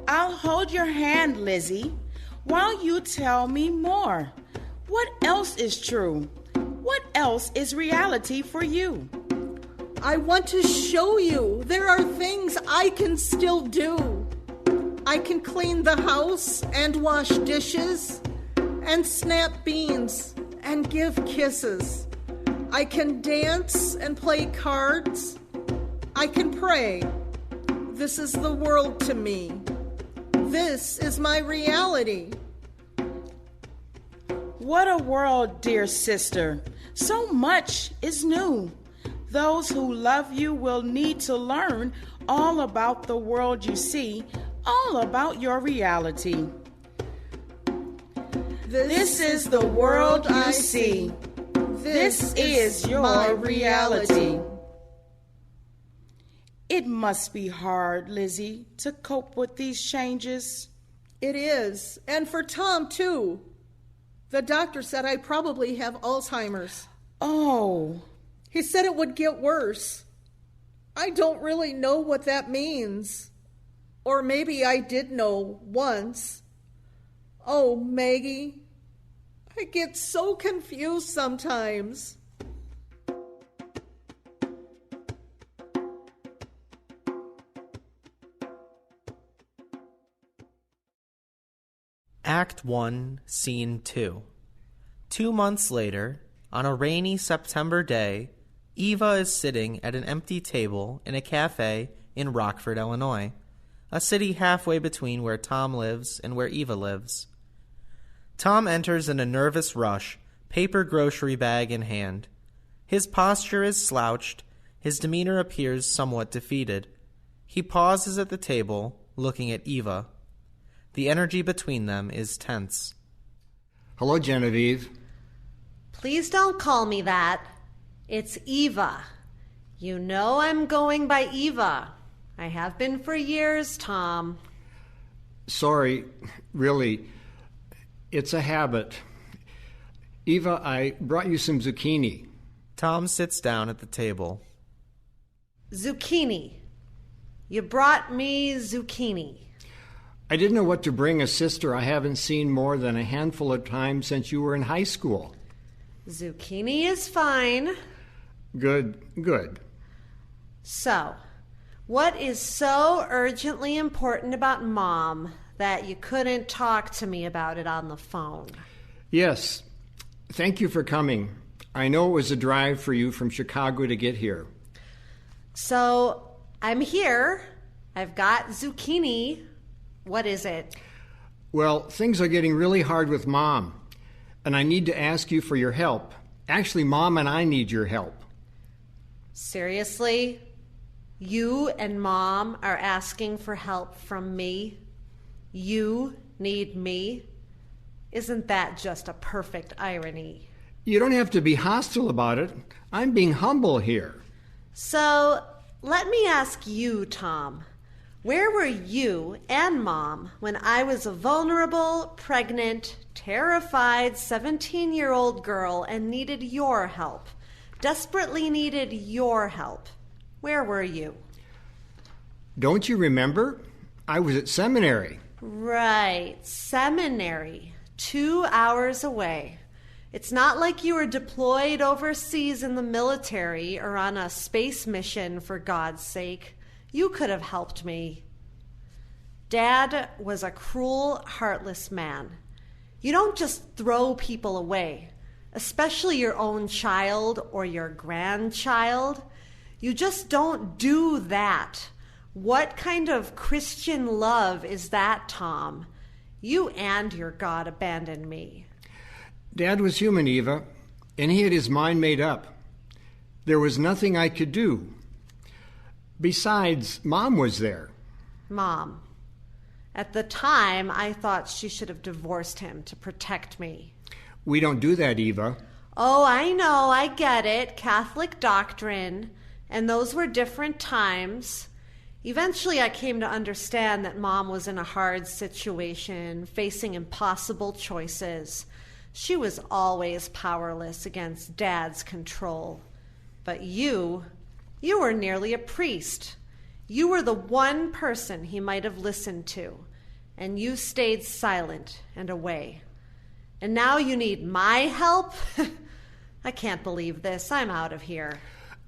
I'll hold your hand, Lizzie, while you tell me more. What else is true? What else is reality for you? I want to show you there are things I can still do. I can clean the house and wash dishes and snap beans and give kisses. I can dance and play cards. I can pray. This is the world to me. This is my reality. What a world, dear sister. So much is new. Those who love you will need to learn all about the world you see, all about your reality. This is the world I see. This is your reality. It must be hard, Lizzie, to cope with these changes. It is, and for Tom, too. The doctor said I probably have Alzheimer's. Oh. He said it would get worse. I don't really know what that means. Or maybe I did know once. Oh, Maggie, I get so confused sometimes. Act 1, Scene 2. 2 months later, on a rainy September day, Eva is sitting at an empty table in a cafe in Rockford, Illinois, a city halfway between where Tom lives and where Eva lives. Tom enters in a nervous rush, paper grocery bag in hand. His posture is slouched, his demeanor appears somewhat defeated. He pauses at the table, looking at Eva. The energy between them is tense. Hello, Genevieve. Please don't call me that. It's Eva. You know I'm going by Eva. I have been for years, Tom. Sorry, really. It's a habit. Eva, I brought you some zucchini. Tom sits down at the table. Zucchini. You brought me zucchini. I didn't know what to bring a sister I haven't seen more than a handful of times since you were in high school. Zucchini is fine. Good. So, what is so urgently important about Mom that you couldn't talk to me about it on the phone? Yes. Thank you for coming. I know it was a drive for you from Chicago to get here. So, I'm here. I've got zucchini. What is it? Well, things are getting really hard with Mom, and I need to ask you for your help. Actually, Mom and I need your help. Seriously? You and Mom are asking for help from me? You need me? Isn't that just a perfect irony? You don't have to be hostile about it. I'm being humble here. So, let me ask you, Tom. Where were you and Mom when I was a vulnerable, pregnant, terrified 17-year-old girl and needed your help? Desperately needed your help. Where were you? Don't you remember? I was at seminary. Right, seminary. 2 hours away. It's not like you were deployed overseas in the military or on a space mission, for God's sake. You could have helped me. Dad was a cruel, heartless man. You don't just throw people away, especially your own child or your grandchild. You just don't do that. What kind of Christian love is that, Tom? You and your God abandoned me. Dad was human, Eva, and he had his mind made up. There was nothing I could do. Besides, Mom was there. Mom. At the time, I thought she should have divorced him to protect me. We don't do that, Eva. Oh, I know, I get it. Catholic doctrine. And those were different times. Eventually, I came to understand that Mom was in a hard situation, facing impossible choices. She was always powerless against Dad's control. But you were nearly a priest. You were the one person he might have listened to, and you stayed silent and away. And now you need my help? I can't believe this. I'm out of here.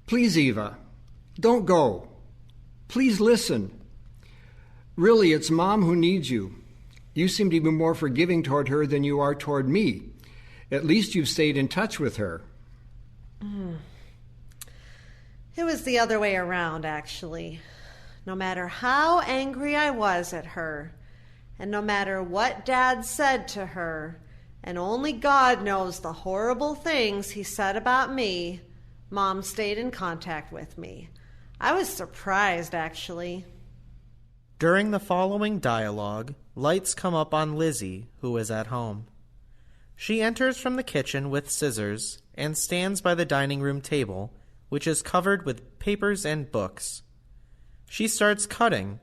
Please, Eva, don't go. Please listen. Really, it's Mom who needs you. You seem to be more forgiving toward her than you are toward me. At least you've stayed in touch with her. It was the other way around, actually. No matter how angry I was at her, and no matter what Dad said to her, and only God knows the horrible things he said about me, Mom stayed in contact with me. I was surprised, actually. During the following dialogue, lights come up on Lizzie, who is at home. She enters from the kitchen with scissors and stands by the dining room table, which is covered with papers and books. She starts cutting.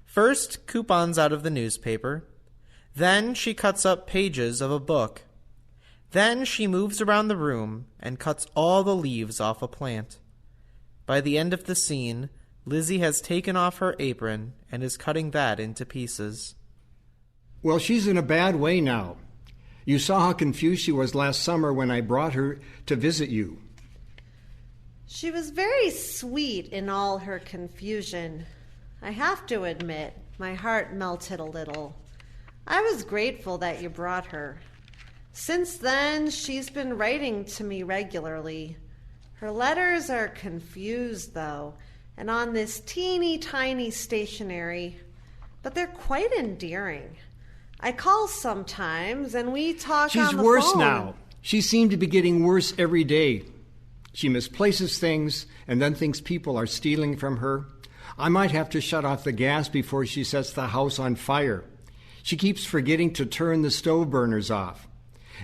First, coupons out of the newspaper. Then she cuts up pages of a book. Then she moves around the room and cuts all the leaves off a plant. By the end of the scene, Lizzie has taken off her apron and is cutting that into pieces. Well, she's in a bad way now. You saw how confused she was last summer when I brought her to visit you. She was very sweet in all her confusion. I have to admit, my heart melted a little. I was grateful that you brought her. Since then, she's been writing to me regularly. Her letters are confused, though, and on this teeny tiny stationery, but they're quite endearing. I call sometimes, and we talk She's on the worse phone. now. She seemed to be getting worse every day. She misplaces things and then thinks people are stealing from her. I might have to shut off the gas before she sets the house on fire. She keeps forgetting to turn the stove burners off.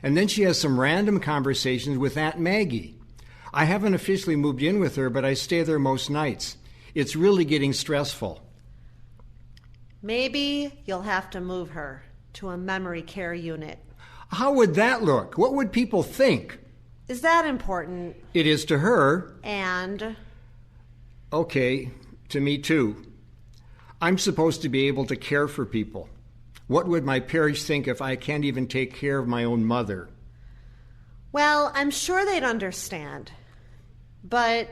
And then she has some random conversations with Aunt Maggie. I haven't officially moved in with her, but I stay there most nights. It's really getting stressful. Maybe you'll have to move her to a memory care unit. How would that look? What would people think? Is that important? It is to her. And? Okay, to me too. I'm supposed to be able to care for people. What would my parish think if I can't even take care of my own mother? Well, I'm sure they'd understand. But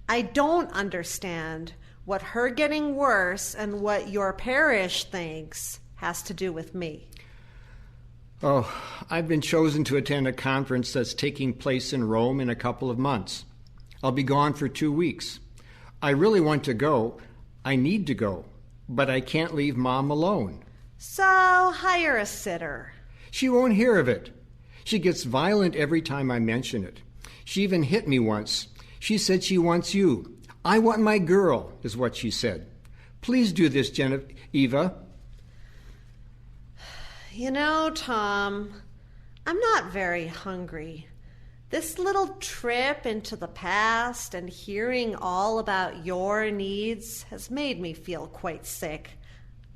I don't understand what her getting worse and what your parish thinks has to do with me. Oh, I've been chosen to attend a conference that's taking place in Rome in a couple of months. I'll be gone for 2 weeks. I really want to go. I need to go. But I can't leave Mom alone. So hire a sitter. She won't hear of it. She gets violent every time I mention it. She even hit me once. She said she wants you. I want my girl, is what she said. Please do this, Eva. You know, Tom, I'm not very hungry. This little trip into the past and hearing all about your needs has made me feel quite sick.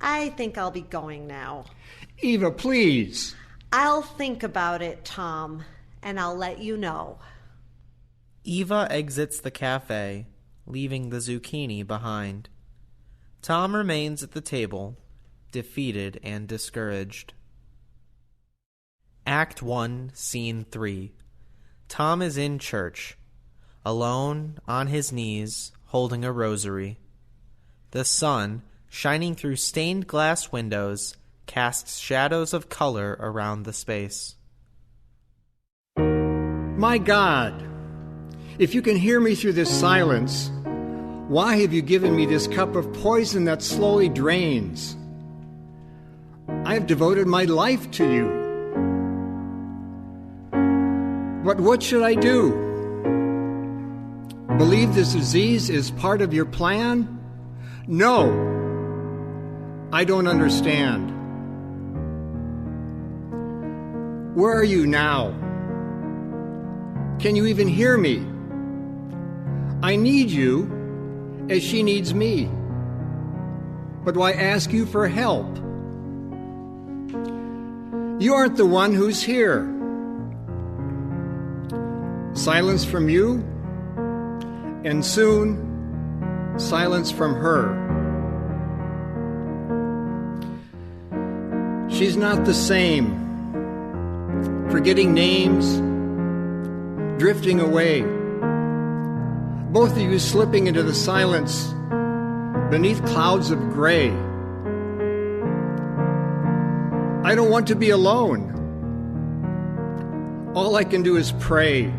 I think I'll be going now. Eva, please. I'll think about it, Tom, and I'll let you know. Eva exits the cafe, leaving the zucchini behind. Tom remains at the table, defeated and discouraged. Act 1, Scene 3. Tom is in church, alone, on his knees, holding a rosary. The sun, shining through stained glass windows, casts shadows of color around the space. My God, if you can hear me through this silence, why have you given me this cup of poison that slowly drains? I have devoted my life to you. But what should I do? Believe this disease is part of your plan? No. I don't understand. Where are you now? Can you even hear me? I need you as she needs me. But why ask you for help? You aren't the one who's here. Silence from you, and soon, silence from her. She's not the same. Forgetting names, drifting away. Both of you slipping into the silence beneath clouds of gray. I don't want to be alone. All I can do is pray.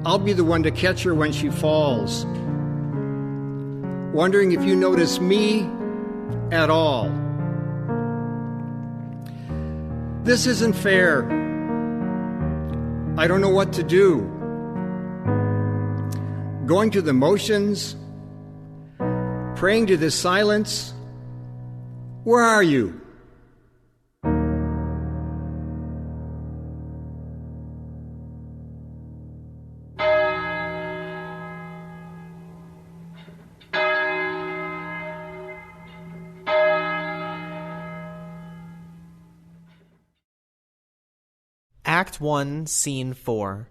I'll be the one to catch her when she falls. Wondering if you notice me at all. This isn't fair. I don't know what to do. Going through the motions, praying to this silence. Where are you? Act 1, Scene 4.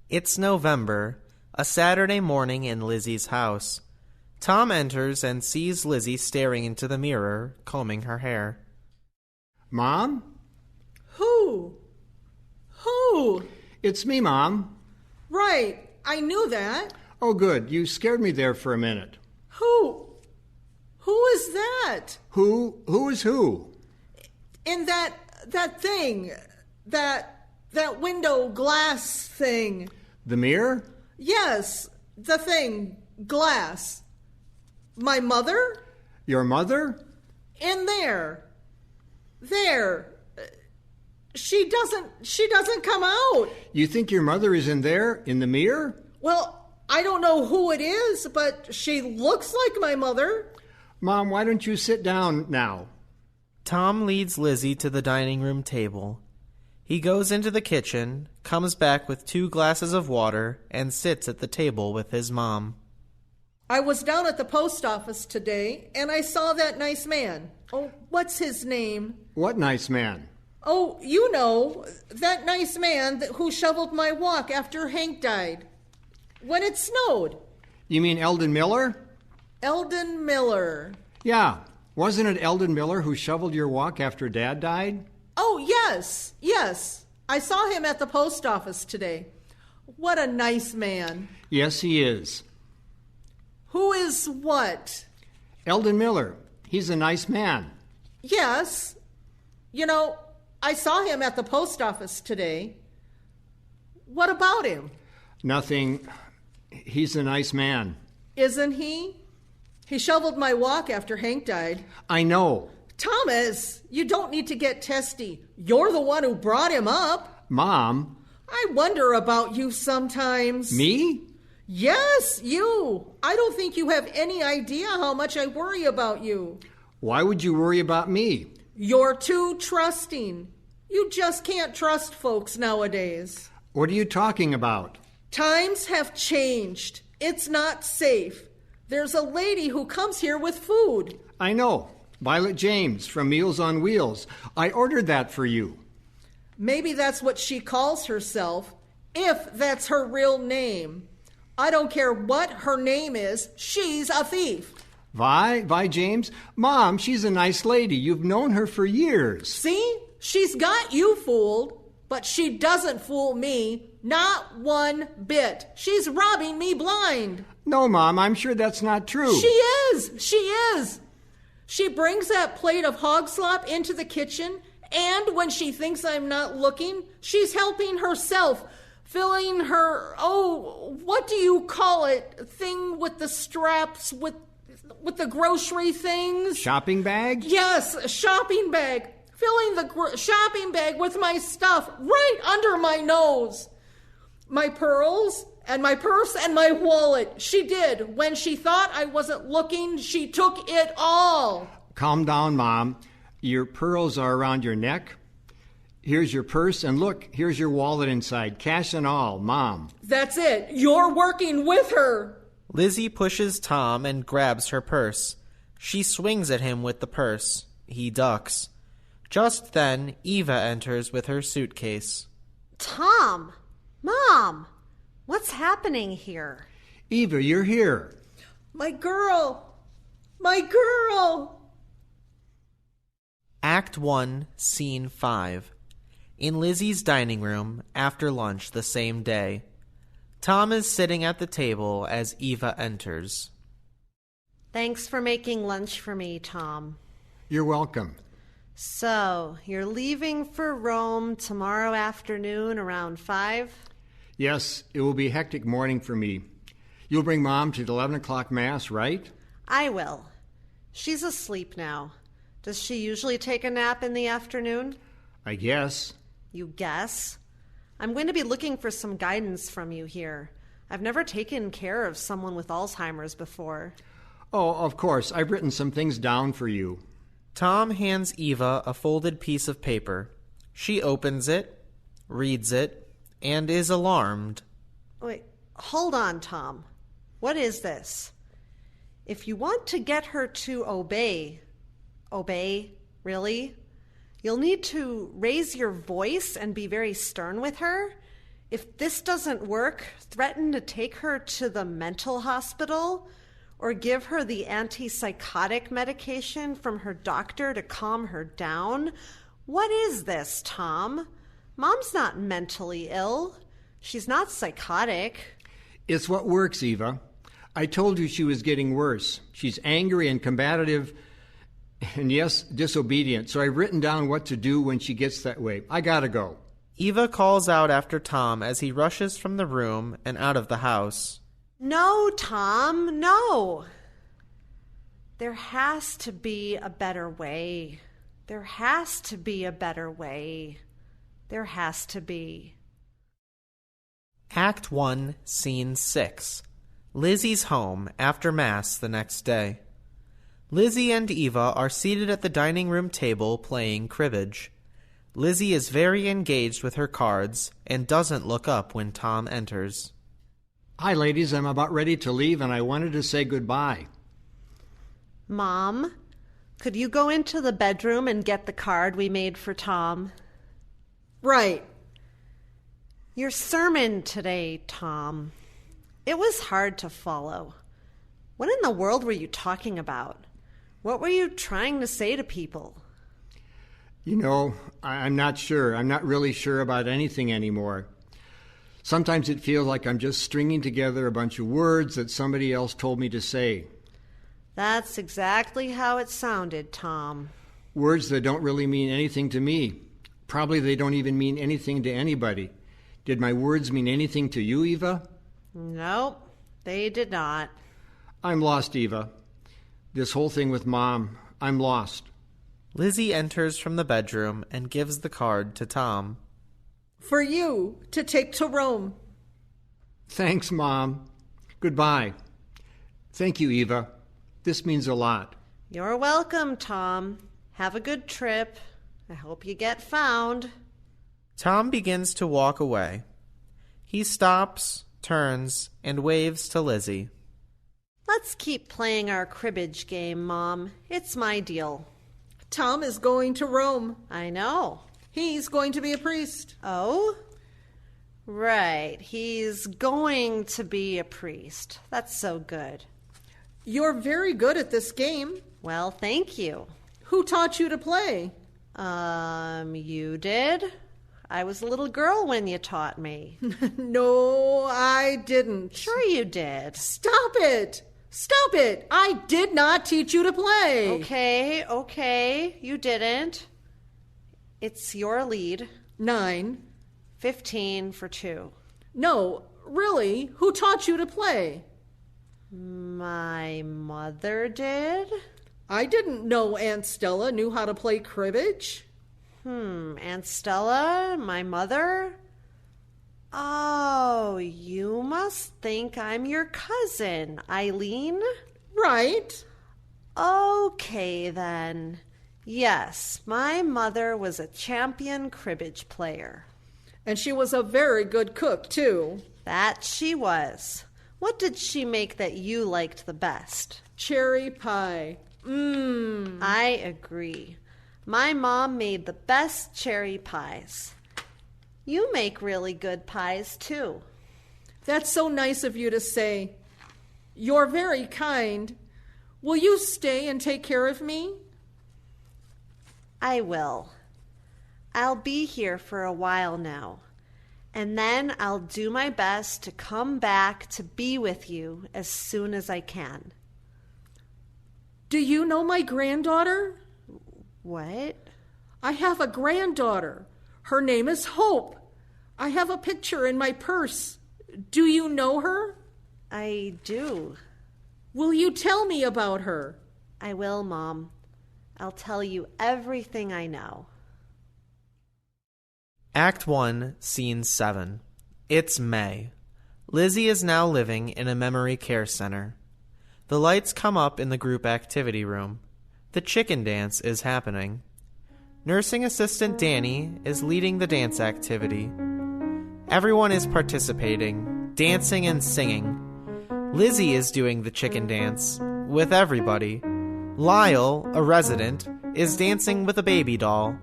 It's November, a Saturday morning in Lizzie's house. Tom enters and sees Lizzie staring into the mirror, combing her hair. Mom? Who? It's me, Mom. Right, I knew that. Oh, good. You scared me there for a minute. Who is that? Who is who? In that thing, that window glass thing. The mirror? Yes, the thing, glass. My mother? Your mother? In there. There. She doesn't come out. You think your mother is in there, in the mirror? Well, I don't know who it is, but she looks like my mother. Mom, why don't you sit down now? Tom leads Lizzie to the dining room table. He goes into the kitchen, comes back with 2 glasses of water, and sits at the table with his mom. I was down at the post office today, and I saw that nice man. Oh, what's his name? What nice man? Oh, you know, that nice man who shoveled my walk after Hank died. When it snowed. You mean Eldon Miller? Eldon Miller. Yeah. Wasn't it Eldon Miller who shoveled your walk after Dad died? Oh, yes. I saw him at the post office today. What a nice man. Yes, he is. Who is what? Eldon Miller. He's a nice man. Yes. You know, I saw him at the post office today. What about him? Nothing. He's a nice man. Isn't he? He shoveled my walk after Hank died. I know. Thomas, you don't need to get testy. You're the one who brought him up. Mom? I wonder about you sometimes. Me? Yes, you. I don't think you have any idea how much I worry about you. Why would you worry about me? You're too trusting. You just can't trust folks nowadays. What are you talking about? Times have changed. It's not safe. There's a lady who comes here with food. I know. Violet James from Meals on Wheels. I ordered that for you. Maybe that's what she calls herself, if that's her real name. I don't care what her name is. She's a thief. Vi James? Mom, she's a nice lady. You've known her for years. See? She's got you fooled, but she doesn't fool me. Not one bit. She's robbing me blind. No, Mom, I'm sure that's not true. She is. She brings that plate of hog slop into the kitchen, and when she thinks I'm not looking, she's helping herself, filling her, what do you call it? Thing with the straps, with the grocery things? Shopping bag? Yes, a shopping bag. Filling the shopping bag with my stuff right under my nose. My pearls and my purse and my wallet. She did. When she thought I wasn't looking, she took it all. Calm down, Mom. Your pearls are around your neck. Here's your purse, and look, here's your wallet inside, cash and all, Mom. That's it. You're working with her. Lizzie pushes Tom and grabs her purse. She swings at him with the purse. He ducks. Just then, Eva enters with her suitcase. Tom! Mom! What's happening here? Eva, you're here. My girl! My girl! Act 1, Scene 5. In Lizzie's dining room, after lunch the same day. Tom is sitting at the table as Eva enters. Thanks for making lunch for me, Tom. You're welcome. So, you're leaving for Rome tomorrow afternoon around 5? Yes, it will be a hectic morning for me. You'll bring Mom to the 11 o'clock Mass, right? I will. She's asleep now. Does she usually take a nap in the afternoon? I guess. You guess? I'm going to be looking for some guidance from you here. I've never taken care of someone with Alzheimer's before. Oh, of course. I've written some things down for you. Tom hands Eva a folded piece of paper. She opens it, reads it, and is alarmed. Wait, hold on, Tom. What is this? If you want to get her to obey, really? You'll need to raise your voice and be very stern with her. If this doesn't work, threaten to take her to the mental hospital or give her the antipsychotic medication from her doctor to calm her down. What is this, Tom? Mom's not mentally ill. She's not psychotic. It's what works, Eva. I told you she was getting worse. She's angry and combative and, yes, disobedient. So I've written down what to do when she gets that way. I gotta go. Eva calls out after Tom as he rushes from the room and out of the house. No, Tom, no. There has to be a better way. There has to be a better way. There has to be. Act 1, Scene 6. Lizzie's home after Mass the next day. Lizzie and Eva are seated at the dining room table playing cribbage. Lizzie is very engaged with her cards and doesn't look up when Tom enters. Hi, ladies. I'm about ready to leave, and I wanted to say goodbye. Mom, could you go into the bedroom and get the card we made for Tom? Right. Your sermon today, Tom. It was hard to follow. What in the world were you talking about? What were you trying to say to people? You know, I'm not sure. I'm not really sure about anything anymore. Sometimes it feels like I'm just stringing together a bunch of words that somebody else told me to say. That's exactly how it sounded, Tom. Words that don't really mean anything to me. Probably they don't even mean anything to anybody. Did my words mean anything to you, Eva? Nope, they did not. I'm lost, Eva. This whole thing with Mom, I'm lost. Lizzie enters from the bedroom and gives the card to Tom. For you to take to Rome. Thanks, Mom. Goodbye. Thank you, Eva. This means a lot. You're welcome, Tom. Have a good trip. I hope you get found. Tom begins to walk away. He stops, turns, and waves to Lizzie. Let's keep playing our cribbage game, Mom. It's my deal. Tom is going to Rome. I know. He's going to be a priest. Oh? Right. He's going to be a priest. That's so good. You're very good at this game. Well, thank you. Who taught you to play? You did? I was a little girl when you taught me. No, I didn't. Sure you did. Stop it! Stop it! I did not teach you to play. Okay. You didn't. It's your lead. 9. 15 for 2. No, really, who taught you to play? My mother did? I didn't know Aunt Stella knew how to play cribbage. Aunt Stella? My mother? Oh, you must think I'm your cousin, Eileen? Right. Okay, then. Yes, my mother was a champion cribbage player. And she was a very good cook, too. That she was. What did she make that you liked the best? Cherry pie. I agree. My mom made the best cherry pies. You make really good pies, too. That's so nice of you to say. You're very kind. Will you stay and take care of me? I will. I'll be here for a while now, and then I'll do my best to come back to be with you as soon as I can. Do you know my granddaughter? What? I have a granddaughter. Her name is Hope. I have a picture in my purse. Do you know her? I do. Will you tell me about her? I will, Mom. I'll tell you everything I know. Act 1, Scene 7. It's May. Lizzie is now living in a memory care center. The lights come up in the group activity room. The chicken dance is happening. Nursing assistant Danny is leading the dance activity. Everyone is participating, dancing and singing. Lizzie is doing the chicken dance with everybody. Lyle, a resident, is dancing with a baby doll.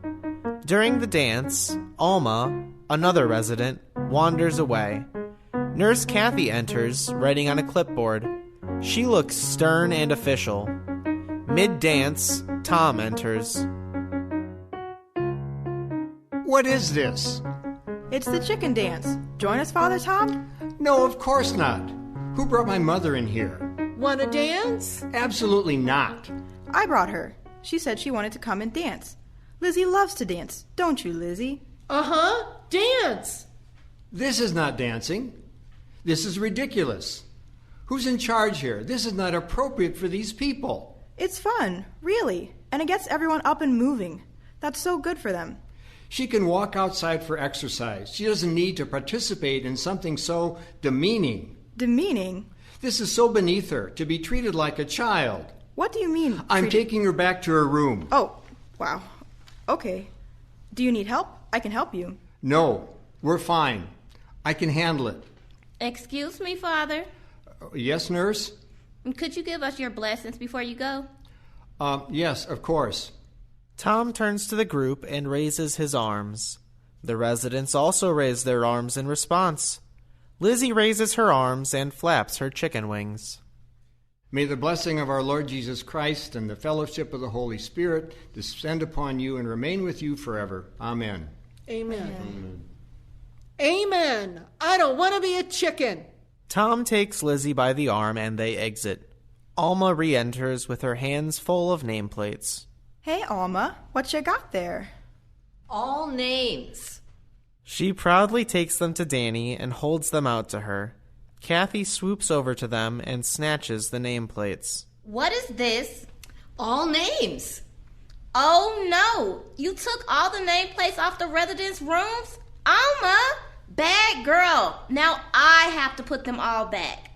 During the dance, Alma, another resident, wanders away. Nurse Kathy enters, writing on a clipboard. She looks stern and official. Mid-dance, Tom enters. What is this? It's the chicken dance. Join us, Father Tom? No, of course not. Who brought my mother in here? Want to dance? Absolutely not. I brought her. She said she wanted to come and dance. Lizzie loves to dance, don't you, Lizzie? Uh-huh. Dance. This is not dancing. This is ridiculous. Who's in charge here? This is not appropriate for these people. It's fun, really, and it gets everyone up and moving. That's so good for them. She can walk outside for exercise. She doesn't need to participate in something so demeaning. Demeaning? This is so beneath her, to be treated like a child. What do you mean? I'm taking her back to her room. Oh, wow. Okay. Do you need help? I can help you. No, we're fine. I can handle it. Excuse me, Father. Yes, nurse? Could you give us your blessings before you go? Yes, of course. Tom turns to the group and raises his arms. The residents also raise their arms in response. Lizzie raises her arms and flaps her chicken wings. May the blessing of our Lord Jesus Christ and the fellowship of the Holy Spirit descend upon you and remain with you forever. Amen. Amen. Amen. I don't want to be a chicken. Tom takes Lizzie by the arm and they exit. Alma re-enters with her hands full of nameplates. Hey, Alma, what you got there? All names. She proudly takes them to Danny and holds them out to her. Kathy swoops over to them and snatches the nameplates. What is this? All names. Oh, no. You took all the nameplates off the residents' rooms? Alma, bad girl. Now I have to put them all back.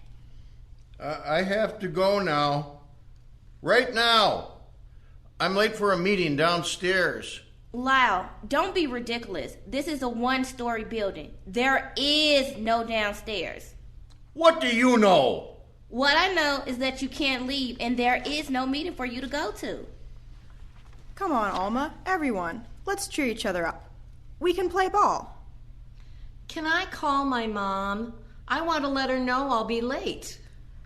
I have to go now. Right now. I'm late for a meeting downstairs. Lyle, don't be ridiculous. This is a one-story building. There is no downstairs. What do you know? What I know is that you can't leave and there is no meeting for you to go to. Come on, Alma, everyone. Let's cheer each other up. We can play ball. Can I call my mom? I want to let her know I'll be late.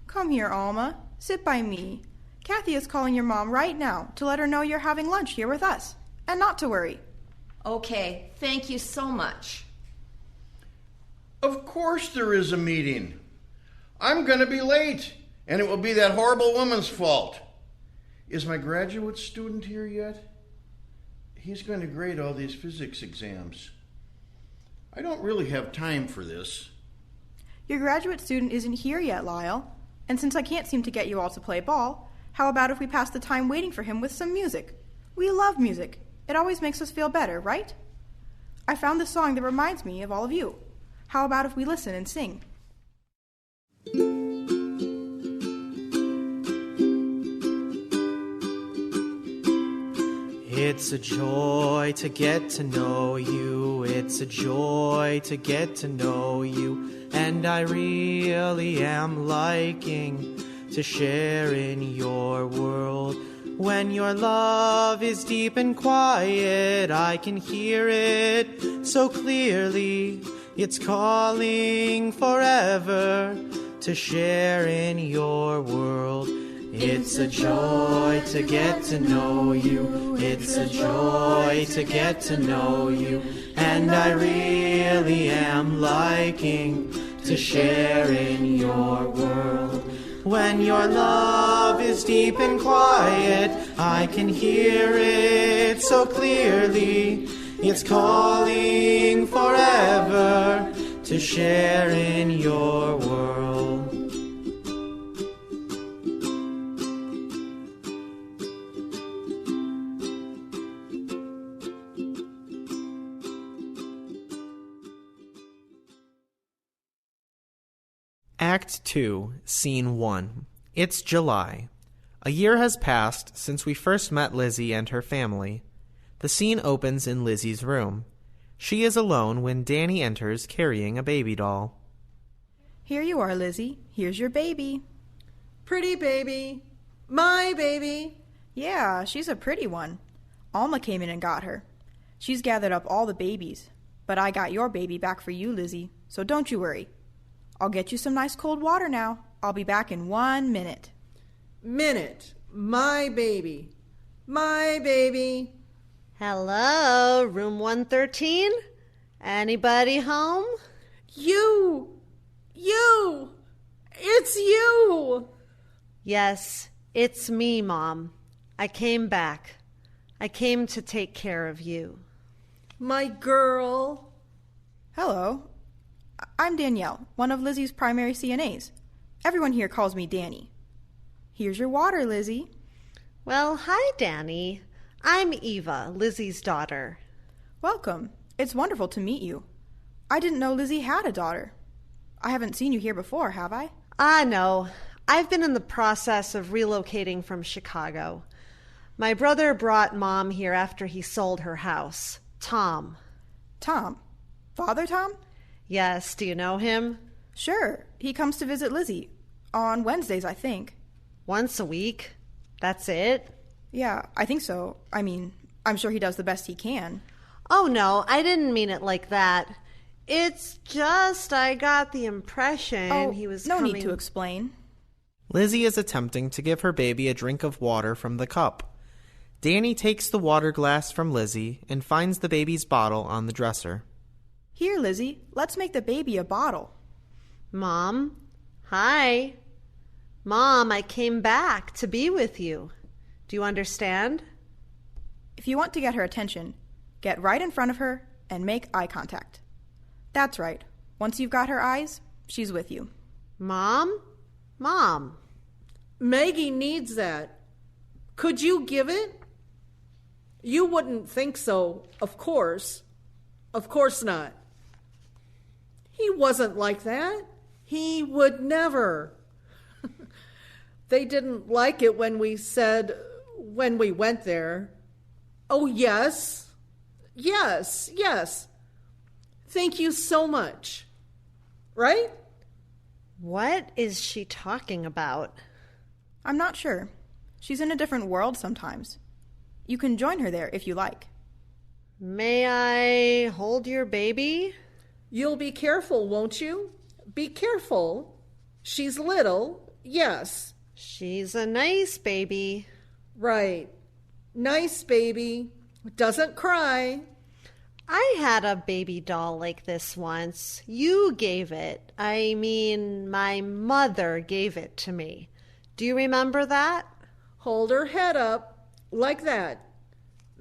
Come here, Alma. Sit by me. Kathy is calling your mom right now to let her know you're having lunch here with us. And not to worry. Okay, thank you so much. Of course there is a meeting. I'm going to be late, and it will be that horrible woman's fault. Is my graduate student here yet? He's going to grade all these physics exams. I don't really have time for this. Your graduate student isn't here yet, Lyle. And since I can't seem to get you all to play ball, how about if we pass the time waiting for him with some music? We love music. It always makes us feel better, right? I found this song that reminds me of all of you. How about if we listen and sing? It's a joy to get to know you. It's a joy to get to know you. And I really am liking to share in your world. When your love is deep and quiet, I can hear it so clearly. It's calling forever to share in your world. It's a joy to get to know you. It's a joy to get to know you. And I really am liking to share in your world. When your love is deep and quiet, I can hear it so clearly. It's calling forever to share in your world. Act 2, Scene 1. It's July. A year has passed since we first met Lizzie and her family. The scene opens in Lizzie's room. She is alone when Danny enters carrying a baby doll. Here you are, Lizzie. Here's your baby. Pretty baby. My baby. Yeah, she's a pretty one. Alma came in and got her. She's gathered up all the babies. But I got your baby back for you, Lizzie, so don't you worry. I'll get you some nice cold water now. I'll be back in 1 minute. Minute. My baby. My baby. Hello, room 113? Anybody home? You! It's you! Yes, it's me, Mom. I came back. I came to take care of you. My girl. Hello. I'm Danielle, one of Lizzie's primary CNAs. Everyone here calls me Danny. Here's your water, Lizzie. Well, hi, Danny. I'm Eva, Lizzie's daughter. Welcome. It's wonderful to meet you. I didn't know Lizzie had a daughter. I haven't seen you here before, have I? No. I've been in the process of relocating from Chicago. My brother brought Mom here after he sold her house. Tom. Tom? Father Tom? Yes, do you know him? Sure. He comes to visit Lizzie. On Wednesdays, I think. Once a week? That's it? Yeah, I think so. I mean, I'm sure he does the best he can. Oh, no, I didn't mean it like that. It's just I got the impression he was no coming... need to explain. Lizzie is attempting to give her baby a drink of water from the cup. Danny takes the water glass from Lizzie and finds the baby's bottle on the dresser. Here, Lizzie, let's make the baby a bottle. Mom? Hi. Mom, I came back to be with you. Do you understand? If you want to get her attention, get right in front of her and make eye contact. That's right. Once you've got her eyes, she's with you. Mom? Mom. Maggie needs that. Could you give it? You wouldn't think so, of course. Of course not. He wasn't like that. He would never. They didn't like it when we went there, oh, yes. Thank you so much. Right? What is she talking about? I'm not sure. She's in a different world sometimes. You can join her there if you like. May I hold your baby? You'll be careful, won't you? Be careful. She's little, yes. She's a nice baby. Right. Nice baby. Doesn't cry. I had a baby doll like this once. You gave it. I mean, my mother gave it to me. Do you remember that? Hold her head up, like that.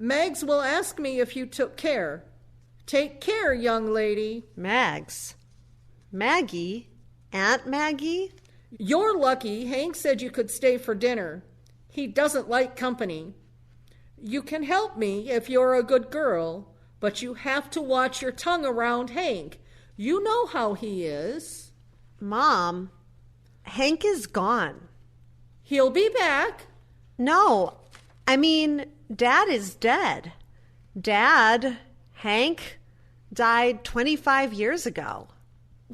Megs will ask me if you took care. Take care, young lady. Megs? Maggie? Aunt Maggie? You're lucky. Hank said you could stay for dinner. He doesn't like company. You can help me if you're a good girl, but you have to watch your tongue around Hank. You know how he is. Mom, Hank is gone. He'll be back. No, I mean, Dad is dead. Dad, Hank, died 25 years ago.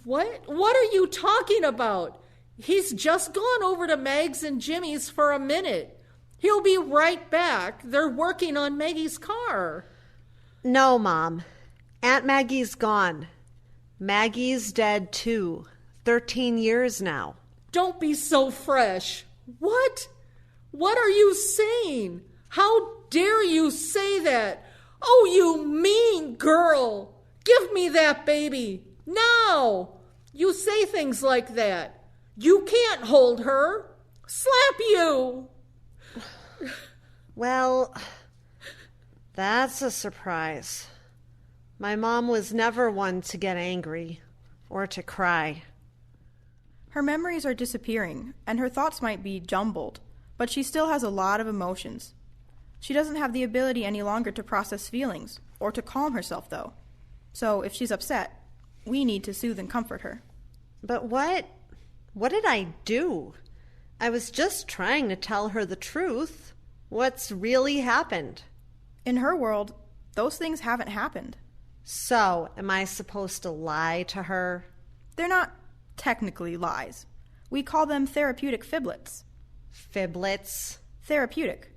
What are you talking about? He's just gone over to Meg's and Jimmy's for a minute. He'll be right back. They're working on Maggie's car. No, Mom. Aunt Maggie's gone. Maggie's dead too. 13 years now. Don't be so fresh. What? What are you saying? How dare you say that? Oh, you mean girl. Give me that baby. Now. You say things like that. You can't hold her. Slap you. Well, that's a surprise. My mom was never one to get angry or to cry. Her memories are disappearing, and her thoughts might be jumbled, but she still has a lot of emotions. She doesn't have the ability any longer to process feelings, or to calm herself, though. So if she's upset, we need to soothe and comfort her. But what did I do? I was just trying to tell her the truth. What's really happened? In her world, those things haven't happened. So, am I supposed to lie to her? They're not technically lies. We call them therapeutic fiblets. Fiblets? Therapeutic.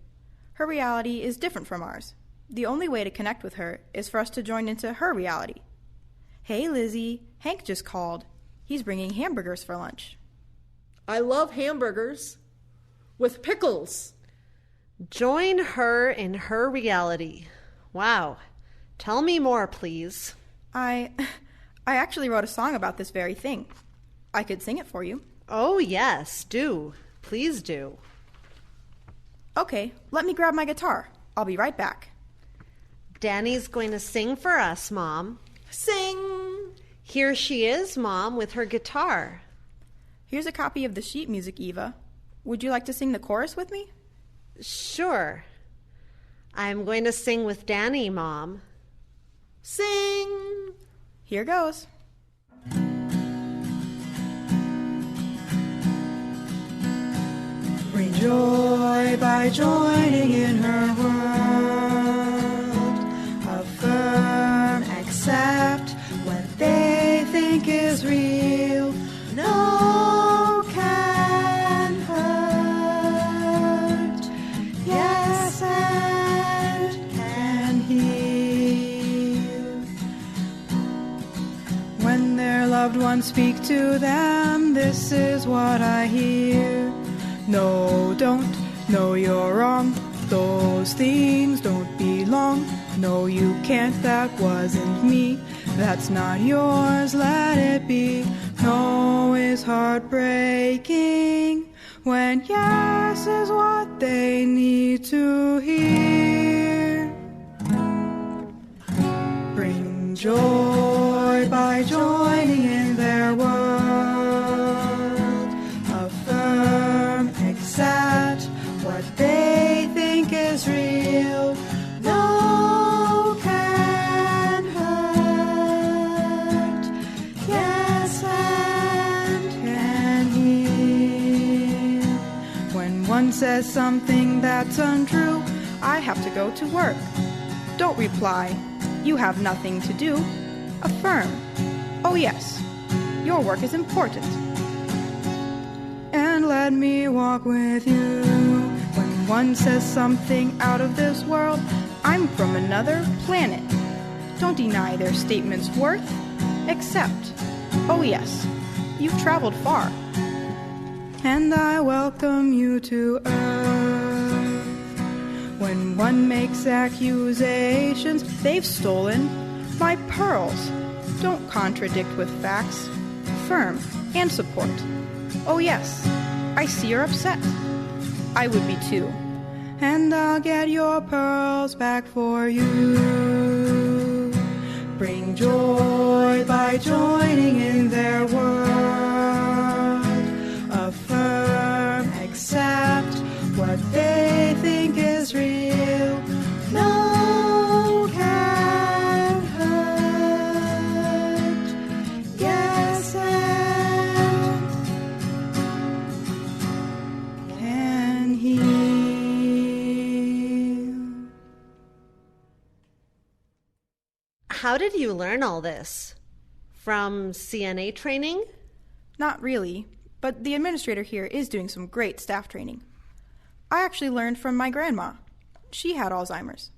Her reality is different from ours. The only way to connect with her is for us to join into her reality. Hey, Lizzie, Hank just called. He's bringing hamburgers for lunch. I love hamburgers. With pickles. Join her in her reality. Wow. Tell me more, please. I actually wrote a song about this very thing. I could sing it for you. Oh, yes, do. Please do. Okay, let me grab my guitar. I'll be right back. Danny's going to sing for us, Mom. Sing! Here she is, Mom, with her guitar. Here's a copy of the sheet music, Eva. Would you like to sing the chorus with me? Sure. I'm going to sing with Danny, Mom. Sing! Here goes. Bring joy by joining in her world. Affirm, accept what they think is real. No can hurt. Yes, and can heal. When their loved ones speak to them, this is what I hear. No, don't. No, you're wrong. Those things don't belong. No, you can't. That wasn't me. That's not yours. Let it be. No is heartbreaking when yes is what they need to hear. Bring joy by joining in their world. Affirm, accept what they think is real. No can hurt. Yes, and can heal. When one says something that's untrue, I have to go to work. Don't reply. You have nothing to do. Affirm. Oh yes, your work is important. And let me walk with you. When one says something out of this world, I'm from another planet. Don't deny their statement's worth. Accept. Oh yes, you've traveled far. And I welcome you to Earth. When one makes accusations, they've stolen my pearls. Don't contradict with facts. Firm and support. Oh yes, I see you're upset. I would be too. And I'll get your pearls back for you. Bring joy by joining in their world. Affirm, accept what they think is real. No can hurt. Yes, and can heal. how did you learn all this? From CNA training? Not really, but the administrator here is doing some great staff training. I actually learned from my grandma. She had Alzheimer's.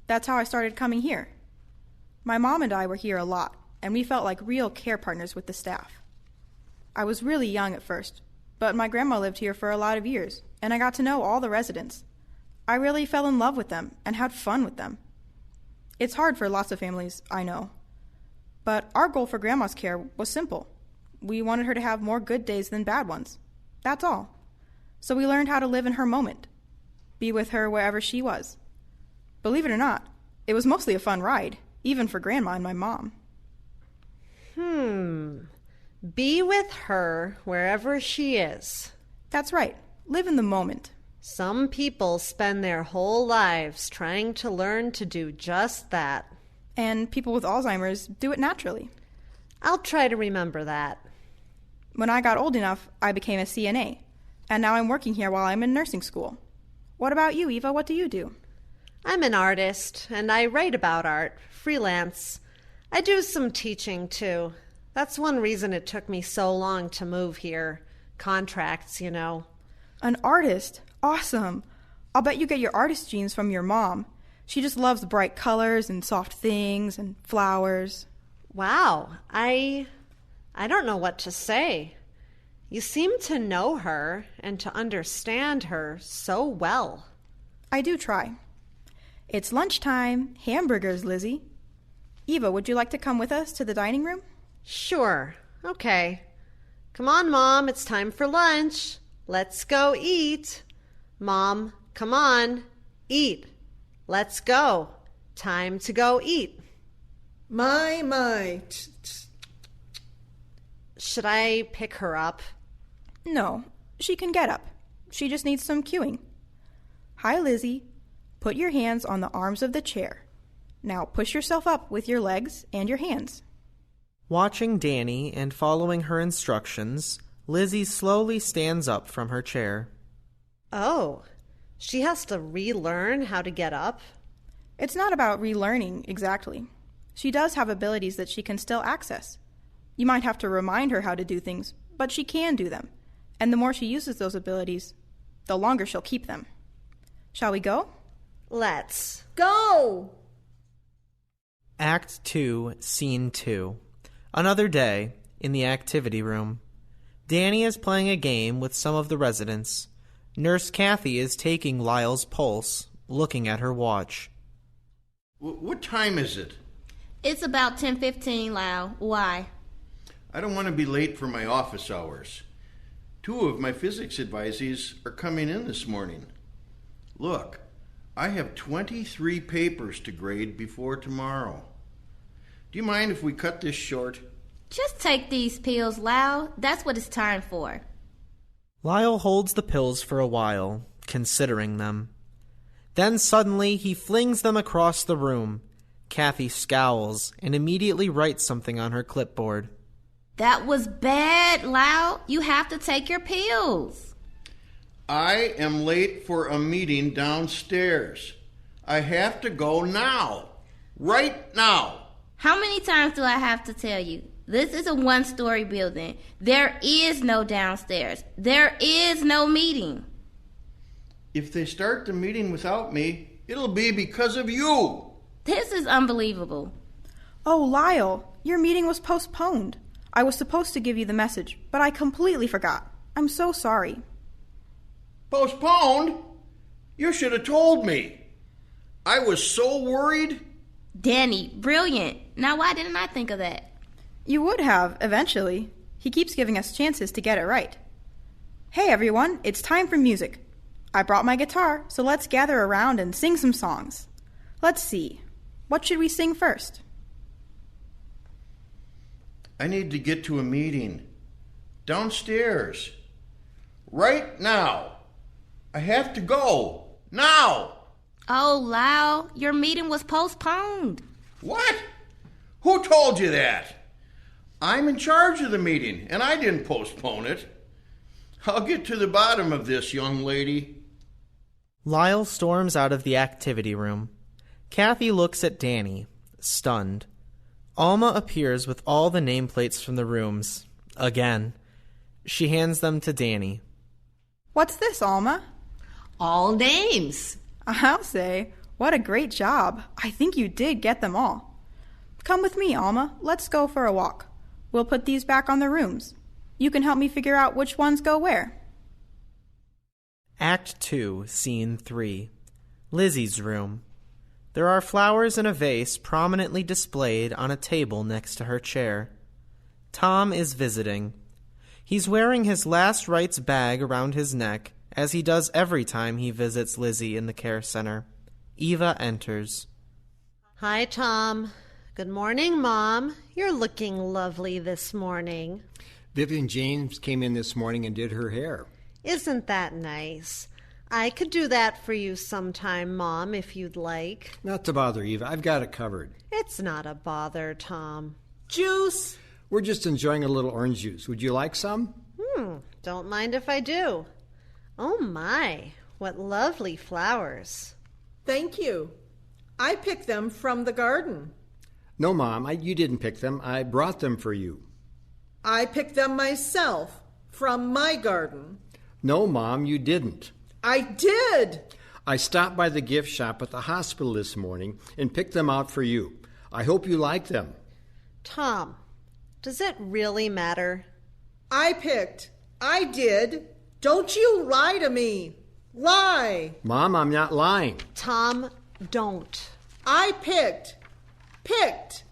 That's how I started coming here. My mom and I were here a lot, and we felt like real care partners with the staff. I was really young at first, but my grandma lived here for a lot of years, and I got to know all the residents. I really fell in love with them and had fun with them. It's hard for lots of families, I know. But our goal for Grandma's care was simple. We wanted her to have more good days than bad ones. That's all. So we learned how to live in her moment, be with her wherever she was. Believe it or not, it was mostly a fun ride, even for Grandma and my mom. Be with her wherever she is. That's right. Live in the moment. Some people spend their whole lives trying to learn to do just that. And people with Alzheimer's do it naturally. I'll try to remember that. When I got old enough, I became a CNA, and now I'm working here while I'm in nursing school. What about you, Eva? What do you do? I'm an artist, and I write about art, freelance. I do some teaching, too. That's one reason it took me so long to move here. Contracts, you know. An artist? Awesome. I'll bet you get your artist genes from your mom. She just loves bright colors and soft things and flowers. Wow, I don't know what to say. You seem to know her and to understand her so well. I do try. It's lunchtime. Hamburgers, Lizzie. Eva, would you like to come with us to the dining room? Sure. Okay. Come on, Mom. It's time for lunch. Let's go eat. Mom, come on. Eat. Let's go. Time to go eat. My. Should I pick her up? No, she can get up. She just needs some cueing. Hi, Lizzie. Put your hands on the arms of the chair. Now push yourself up with your legs and your hands. Watching Danny and following her instructions, Lizzie slowly stands up from her chair. Oh, she has to relearn how to get up? It's not about relearning exactly. She does have abilities that she can still access. You might have to remind her how to do things, but she can do them. And the more she uses those abilities, the longer she'll keep them. Shall we go? Let's. Go! Act 2, Scene 2. Another day, in the activity room. Danny is playing a game with some of the residents. Nurse Kathy is taking Lyle's pulse, looking at her watch. What time is it? It's about 10:15, Lyle. Why? I don't want to be late for my office hours. 2 of my physics advisees are coming in this morning. Look, I have 23 papers to grade before tomorrow. Do you mind if we cut this short? Just take these pills, Lyle. That's what it's time for. Lyle holds the pills for a while, considering them. Then suddenly he flings them across the room. Kathy scowls and immediately writes something on her clipboard. That was bad, Lyle. You have to take your pills. I am late for a meeting downstairs. I have to go now. Right now. How many times do I have to tell you? This is a one-story building. There is no downstairs. There is no meeting. If they start the meeting without me, it'll be because of you. This is unbelievable. Oh, Lyle, your meeting was postponed. I was supposed to give you the message, but I completely forgot. I'm so sorry. Postponed? You should have told me. I was so worried. Danny, brilliant. Now why didn't I think of that? You would have, eventually. He keeps giving us chances to get it right. Hey, everyone, it's time for music. I brought my guitar, so let's gather around and sing some songs. Let's see. What should we sing first? I need to get to a meeting. Downstairs. Right now. I have to go. Now. Oh, Lyle, your meeting was postponed. What? Who told you that? I'm in charge of the meeting, and I didn't postpone it. I'll get to the bottom of this, young lady. Lyle storms out of the activity room. Kathy looks at Danny, stunned. Alma appears with all the nameplates from the rooms. Again. She hands them to Danny. What's this, Alma? All names. I'll say, what a great job. I think you did get them all. Come with me, Alma. Let's go for a walk. We'll put these back on the rooms. You can help me figure out which ones go where. Act 2, Scene 3. Lizzie's room. There are flowers in a vase prominently displayed on a table next to her chair. Tom is visiting. He's wearing his last rites bag around his neck, as he does every time he visits Lizzie in the care center. Eva enters. Hi, Tom. Good morning, Mom. You're looking lovely this morning. Vivian James came in this morning and did her hair. Isn't that nice? I could do that for you sometime, Mom, if you'd like. Not to bother, Eva. I've got it covered. It's not a bother, Tom. Juice? We're just enjoying a little orange juice. Would you like some? Don't mind if I do. Oh, my. What lovely flowers. Thank you. I picked them from the garden. No, Mom, you didn't pick them. I brought them for you. I picked them myself from my garden. No, Mom, you didn't. I did. I stopped by the gift shop at the hospital this morning and picked them out for you. I hope you like them. Tom, does it really matter? I picked. I did. Don't you lie to me. Lie. Mom, I'm not lying. Tom, don't. I picked. Picked.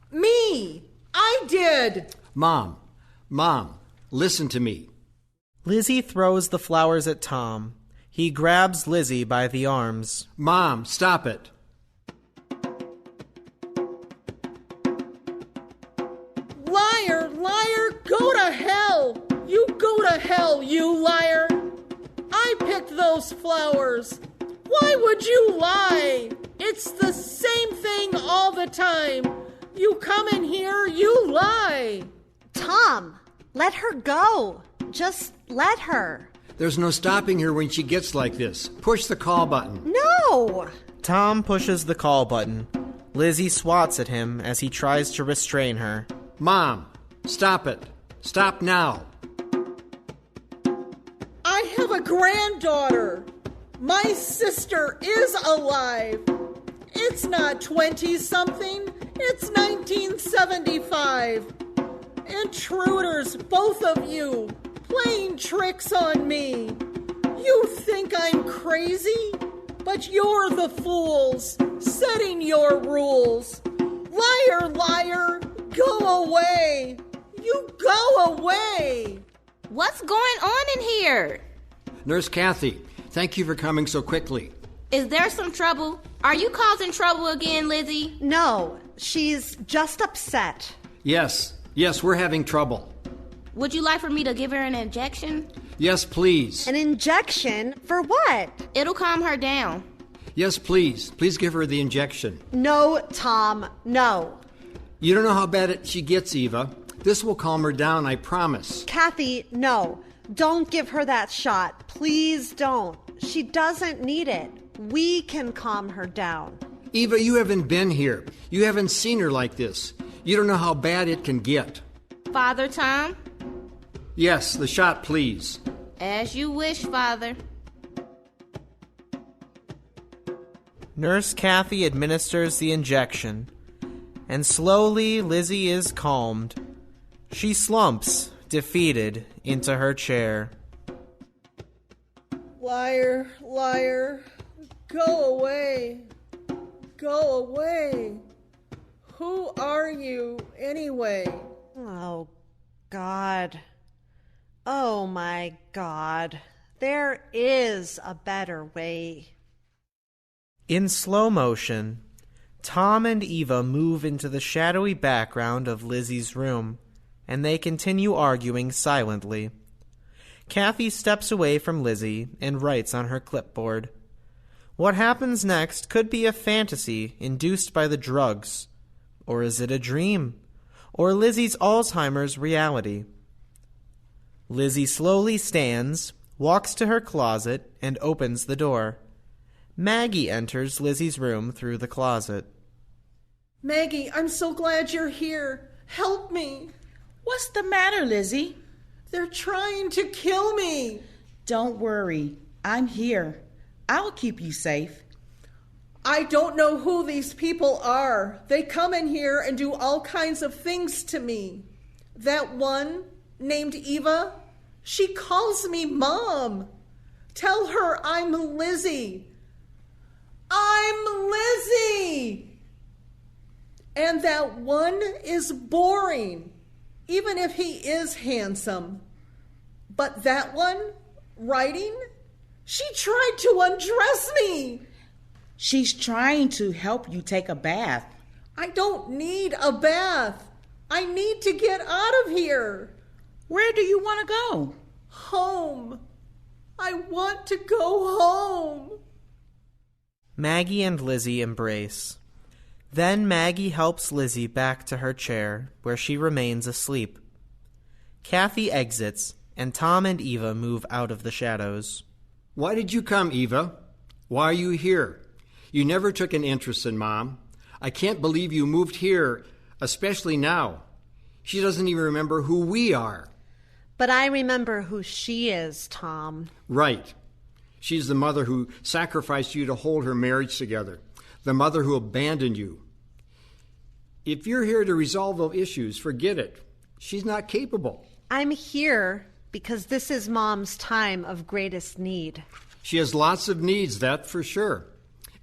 Me. I did. Mom, listen to me. Lizzie throws the flowers at Tom. He grabs Lizzie by the arms. Mom, stop it. Liar, liar, go to hell. You go to hell, you liar. I picked those flowers. Why would you lie? It's the same thing all the time. You come in here, you lie. Tom, let her go. Just let her. There's no stopping her when she gets like this. Push the call button. No! Tom pushes the call button. Lizzie swats at him as he tries to restrain her. Mom, stop it. Stop now. I have a granddaughter. My sister is alive. It's not 20-something. It's 1975. Intruders, both of you, playing tricks on me. You think I'm crazy? But you're the fools, setting your rules. Liar, liar, go away. You go away. What's going on in here? Nurse Kathy, thank you for coming so quickly. Is there some trouble? Are you causing trouble again, Lizzie? No, she's just upset. Yes, we're having trouble. Would you like for me to give her an injection? Yes, please. An injection? For what? It'll calm her down. Yes, please. Please give her the injection. No, Tom, no. You don't know how bad she gets, Eva. This will calm her down, I promise. Kathy, no. Don't give her that shot. Please don't. She doesn't need it. We can calm her down. Eva, you haven't been here. You haven't seen her like this. You don't know how bad it can get. Father Tom? Yes, the shot, please. As you wish, Father. Nurse Kathy administers the injection, and slowly Lizzie is calmed. She slumps, defeated, into her chair. Liar, liar, go away. Go away. Who are you, anyway? Oh, God. Oh, my God. There is a better way. In slow motion, Tom and Eva move into the shadowy background of Lizzie's room, and they continue arguing silently. Kathy steps away from Lizzie and writes on her clipboard. What happens next could be a fantasy induced by the drugs. Or is it a dream? Or Lizzie's Alzheimer's reality? Lizzie slowly stands, walks to her closet, and opens the door. Maggie enters Lizzie's room through the closet. Maggie, I'm so glad you're here. Help me. What's the matter, Lizzie? They're trying to kill me. Don't worry. I'm here. I'll keep you safe. I don't know who these people are. They come in here and do all kinds of things to me. That one, named Eva, she calls me Mom. Tell her I'm Lizzie. I'm Lizzie! And that one is boring, even if he is handsome. But that one, writing, she tried to undress me. She's trying to help you take a bath. I don't need a bath. I need to get out of here. Where do you want to go? Home. I want to go home. Maggie and Lizzie embrace. Then Maggie helps Lizzie back to her chair, where she remains asleep. Kathy exits, and Tom and Eva move out of the shadows. Why did you come, Eva? Why are you here? You never took an interest in Mom. I can't believe you moved here, especially now. She doesn't even remember who we are. But I remember who she is, Tom. Right. She's the mother who sacrificed you to hold her marriage together, the mother who abandoned you. If you're here to resolve those issues, forget it. She's not capable. I'm here because this is Mom's time of greatest need. She has lots of needs, that for sure.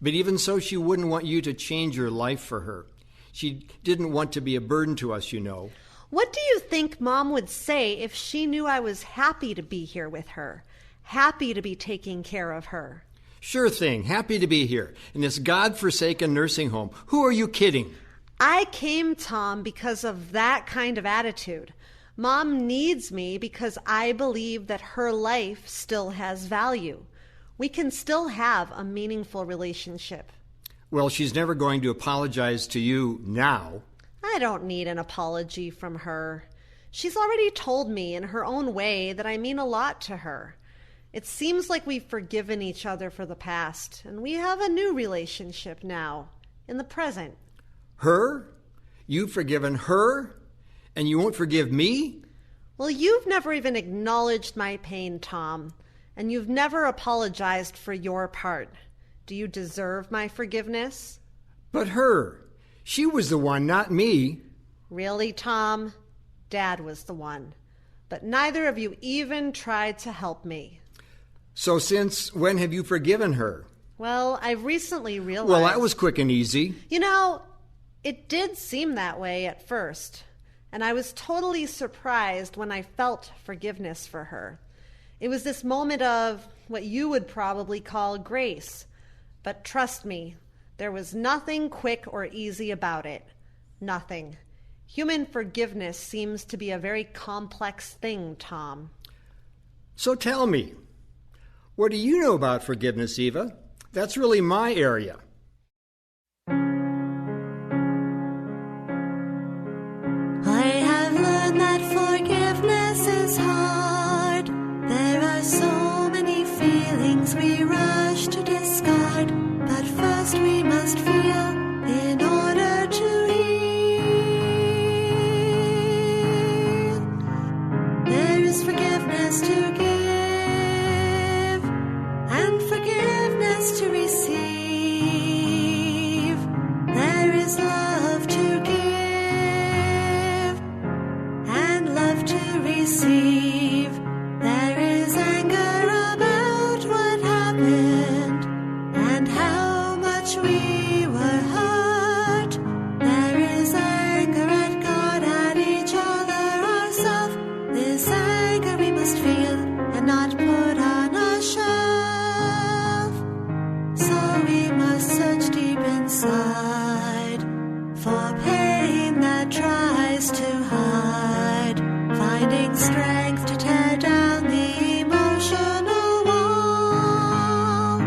But even so, she wouldn't want you to change your life for her. She didn't want to be a burden to us, you know. What do you think Mom would say if she knew I was happy to be here with her? Happy to be taking care of her? Sure thing. Happy to be here in this God-forsaken nursing home. Who are you kidding? I came, Tom, because of that kind of attitude. Mom needs me because I believe that her life still has value. We can still have a meaningful relationship. Well, she's never going to apologize to you now. I don't need an apology from her. She's already told me in her own way that I mean a lot to her. It seems like we've forgiven each other for the past, and we have a new relationship now, in the present. Her? You've forgiven her? And you won't forgive me? Well, you've never even acknowledged my pain, Tom, and you've never apologized for your part. Do you deserve my forgiveness? But her. She was the one, not me. Really, Tom? Dad was the one. But neither of you even tried to help me. So since when have you forgiven her? Well, I've recently realized... Well, that was quick and easy. You know, it did seem that way at first, and I was totally surprised when I felt forgiveness for her. It was this moment of what you would probably call grace. But trust me, there was nothing quick or easy about it. Nothing. Human forgiveness seems to be a very complex thing, Tom. So tell me, what do you know about forgiveness, Eva? That's really my area. I have learned that forgiveness is hard. There are so many feelings we rush to discard, but first we must feel in order to heal. There is forgiveness to give and forgiveness to receive. There is love to give and love to receive. There is anger about what happened and how much we were hurt. There is anger at God, at each other, ourselves. This anger we must feel and not put on a shelf. So we must search deep inside for pain that tries to hide, finding strength to tear down the emotional wall.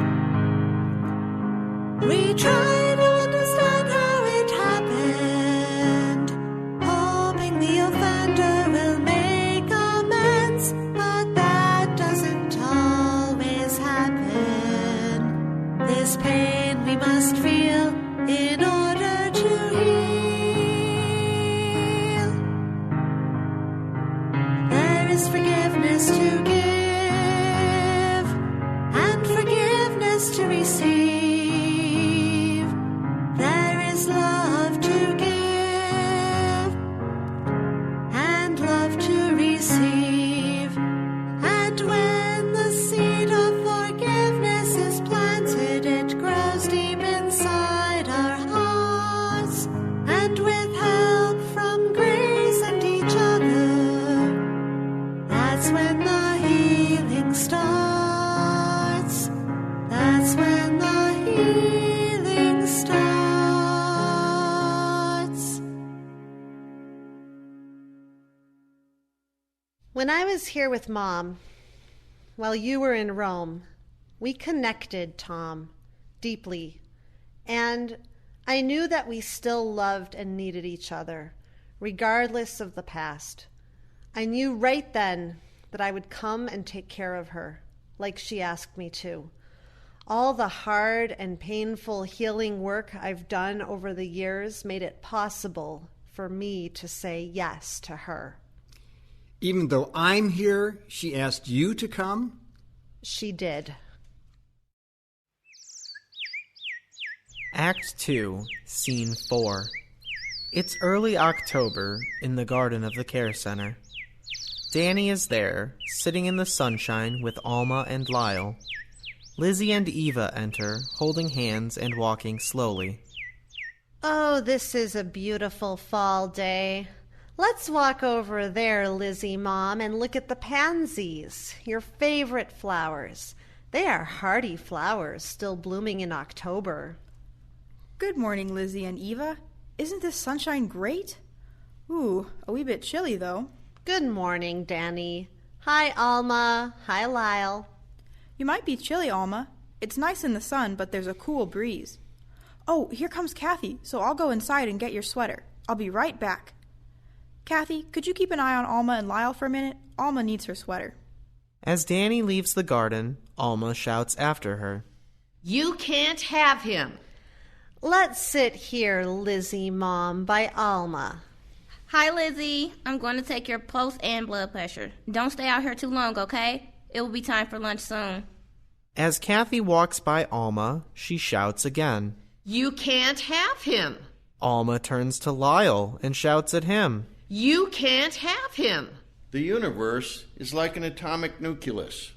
We try to understand how it happened, hoping the offender will make amends, but that doesn't always happen. This pain we must feel in order to heal. believe there is love to give and love to receive. And when the seed of forgiveness is planted, it grows deep inside our hearts. And with help from grace and each other, that's when the healing starts. That's when the healing starts. When I was here with Mom, while you were in Rome, we connected, Tom, deeply. And I knew that we still loved and needed each other, regardless of the past. I knew right then that I would come and take care of her, like she asked me to. All the hard and painful healing work I've done over the years made it possible for me to say yes to her. Even though I'm here, she asked you to come? She did. Act 2, Scene 4. It's early October in the garden of the care center. Danny is there, sitting in the sunshine with Alma and Lyle. Lizzie and Eva enter, holding hands and walking slowly. Oh, this is a beautiful fall day. Let's walk over there, Lizzie, Mom, and look at the pansies, your favorite flowers. They are hardy flowers, still blooming in October. Good morning, Lizzie and Eva. Isn't this sunshine great? Ooh, a wee bit chilly, though. Good morning, Danny. Hi, Alma. Hi, Lyle. You might be chilly, Alma. It's nice in the sun, but there's a cool breeze. Oh, here comes Kathy, so I'll go inside and get your sweater. I'll be right back. Kathy, could you keep an eye on Alma and Lyle for a minute? Alma needs her sweater. As Danny leaves the garden, Alma shouts after her. You can't have him. Let's sit here, Lizzie, Mom, by Alma. Hi, Lizzie. I'm going to take your pulse and blood pressure. Don't stay out here too long, okay? It will be time for lunch soon. As Kathy walks by Alma, she shouts again. You can't have him. Alma turns to Lyle and shouts at him. You can't have him. The universe is like an atomic nucleus.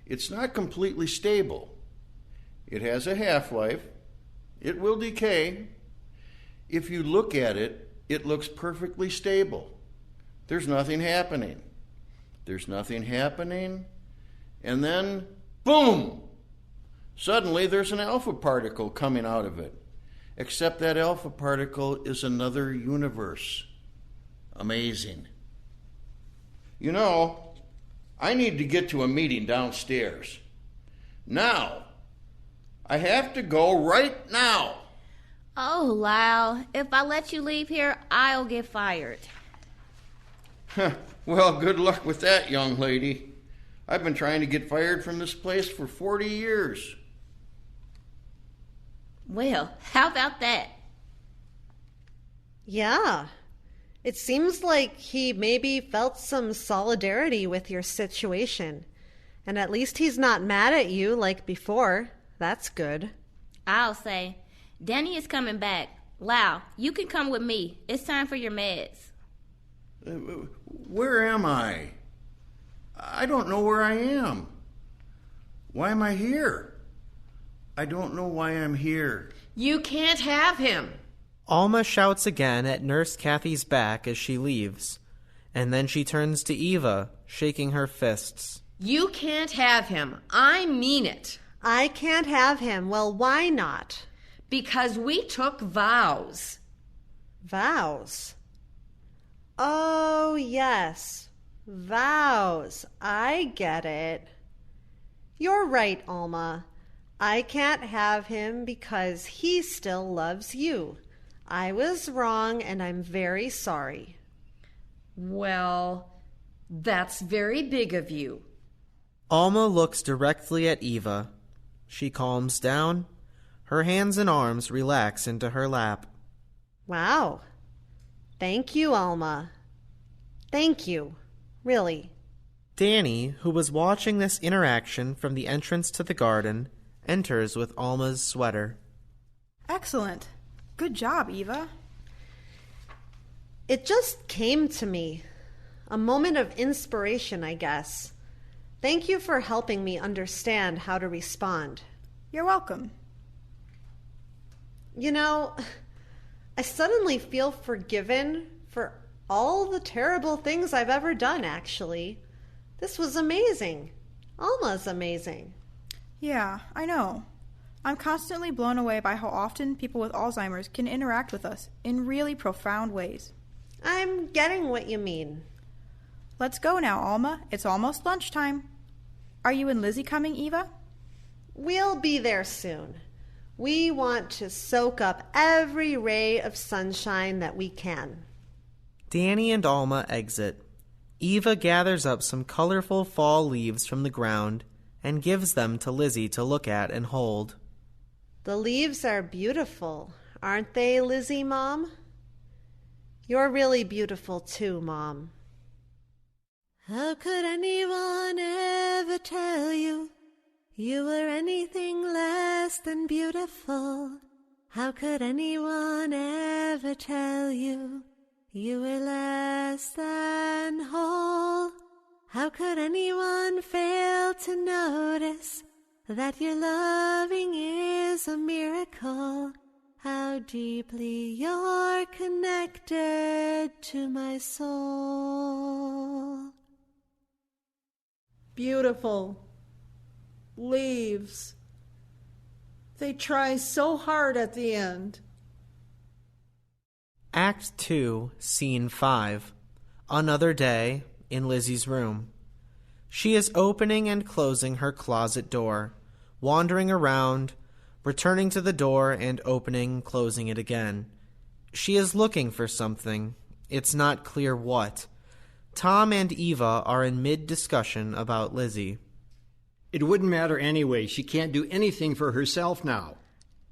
It's not completely stable. It has a half-life. It will decay. If you look at it, it looks perfectly stable. There's nothing happening. There's nothing happening. And then, boom! Suddenly there's an alpha particle coming out of it. Except that alpha particle is another universe. Amazing. You know, I need to get to a meeting downstairs. Now. I have to go right now. Oh, Lyle, if I let you leave here, I'll get fired. Well, good luck with that, young lady. I've been trying to get fired from this place for 40 years. Well, how about that? Yeah. It seems like he maybe felt some solidarity with your situation. And at least he's not mad at you like before. That's good. I'll say. Danny is coming back. Lyle, you can come with me. It's time for your meds. Where am I? I don't know where I am. Why am I here? I don't know why I'm here. You can't have him. Alma shouts again at Nurse Kathy's back as she leaves, and then she turns to Eva, shaking her fists. You can't have him. I mean it. I can't have him. Well, why not? Because we took vows. Vows? Oh, yes. Vows. I get it. You're right, Alma. I can't have him because he still loves you. I was wrong, and I'm very sorry. Well, that's very big of you. Alma looks directly at Eva. She calms down. Her hands and arms relax into her lap. Wow. Thank you, Alma. Thank you. Really. Danny, who was watching this interaction from the entrance to the garden, enters with Alma's sweater. Excellent. Good job, Eva. It just came to me. A moment of inspiration, I guess. Thank you for helping me understand how to respond. You're welcome. You know, I suddenly feel forgiven for all the terrible things I've ever done, actually. This was amazing. Alma's amazing. Yeah, I know. I'm constantly blown away by how often people with Alzheimer's can interact with us in really profound ways. I'm getting what you mean. Let's go now, Alma. It's almost lunchtime. Are you and Lizzie coming, Eva? We'll be there soon. We want to soak up every ray of sunshine that we can. Danny and Alma exit. Eva gathers up some colorful fall leaves from the ground and gives them to Lizzie to look at and hold. The leaves are beautiful, aren't they, Lizzie, Mom? You're really beautiful too, Mom. How could anyone ever tell you you were anything less than beautiful? How could anyone ever tell you you were less than whole? How could anyone fail to notice that your loving is a miracle? How deeply you're connected to my soul. Beautiful. Leaves. They try so hard at the end. Act 2, Scene 5. Another day, in Lizzie's room. She is opening and closing her closet door, wandering around, returning to the door and opening, closing it again. She is looking for something. It's not clear what. Tom and Eva are in mid-discussion about Lizzie. It wouldn't matter anyway. She can't do anything for herself now.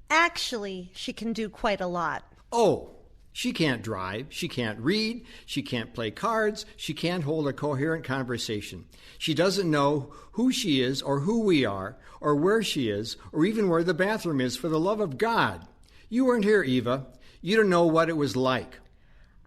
Actually, she can do quite a lot. Oh, she can't drive, she can't read, she can't play cards, she can't hold a coherent conversation. She doesn't know who she is or who we are or where she is or even where the bathroom is, for the love of God. You weren't here, Eva. You don't know what it was like.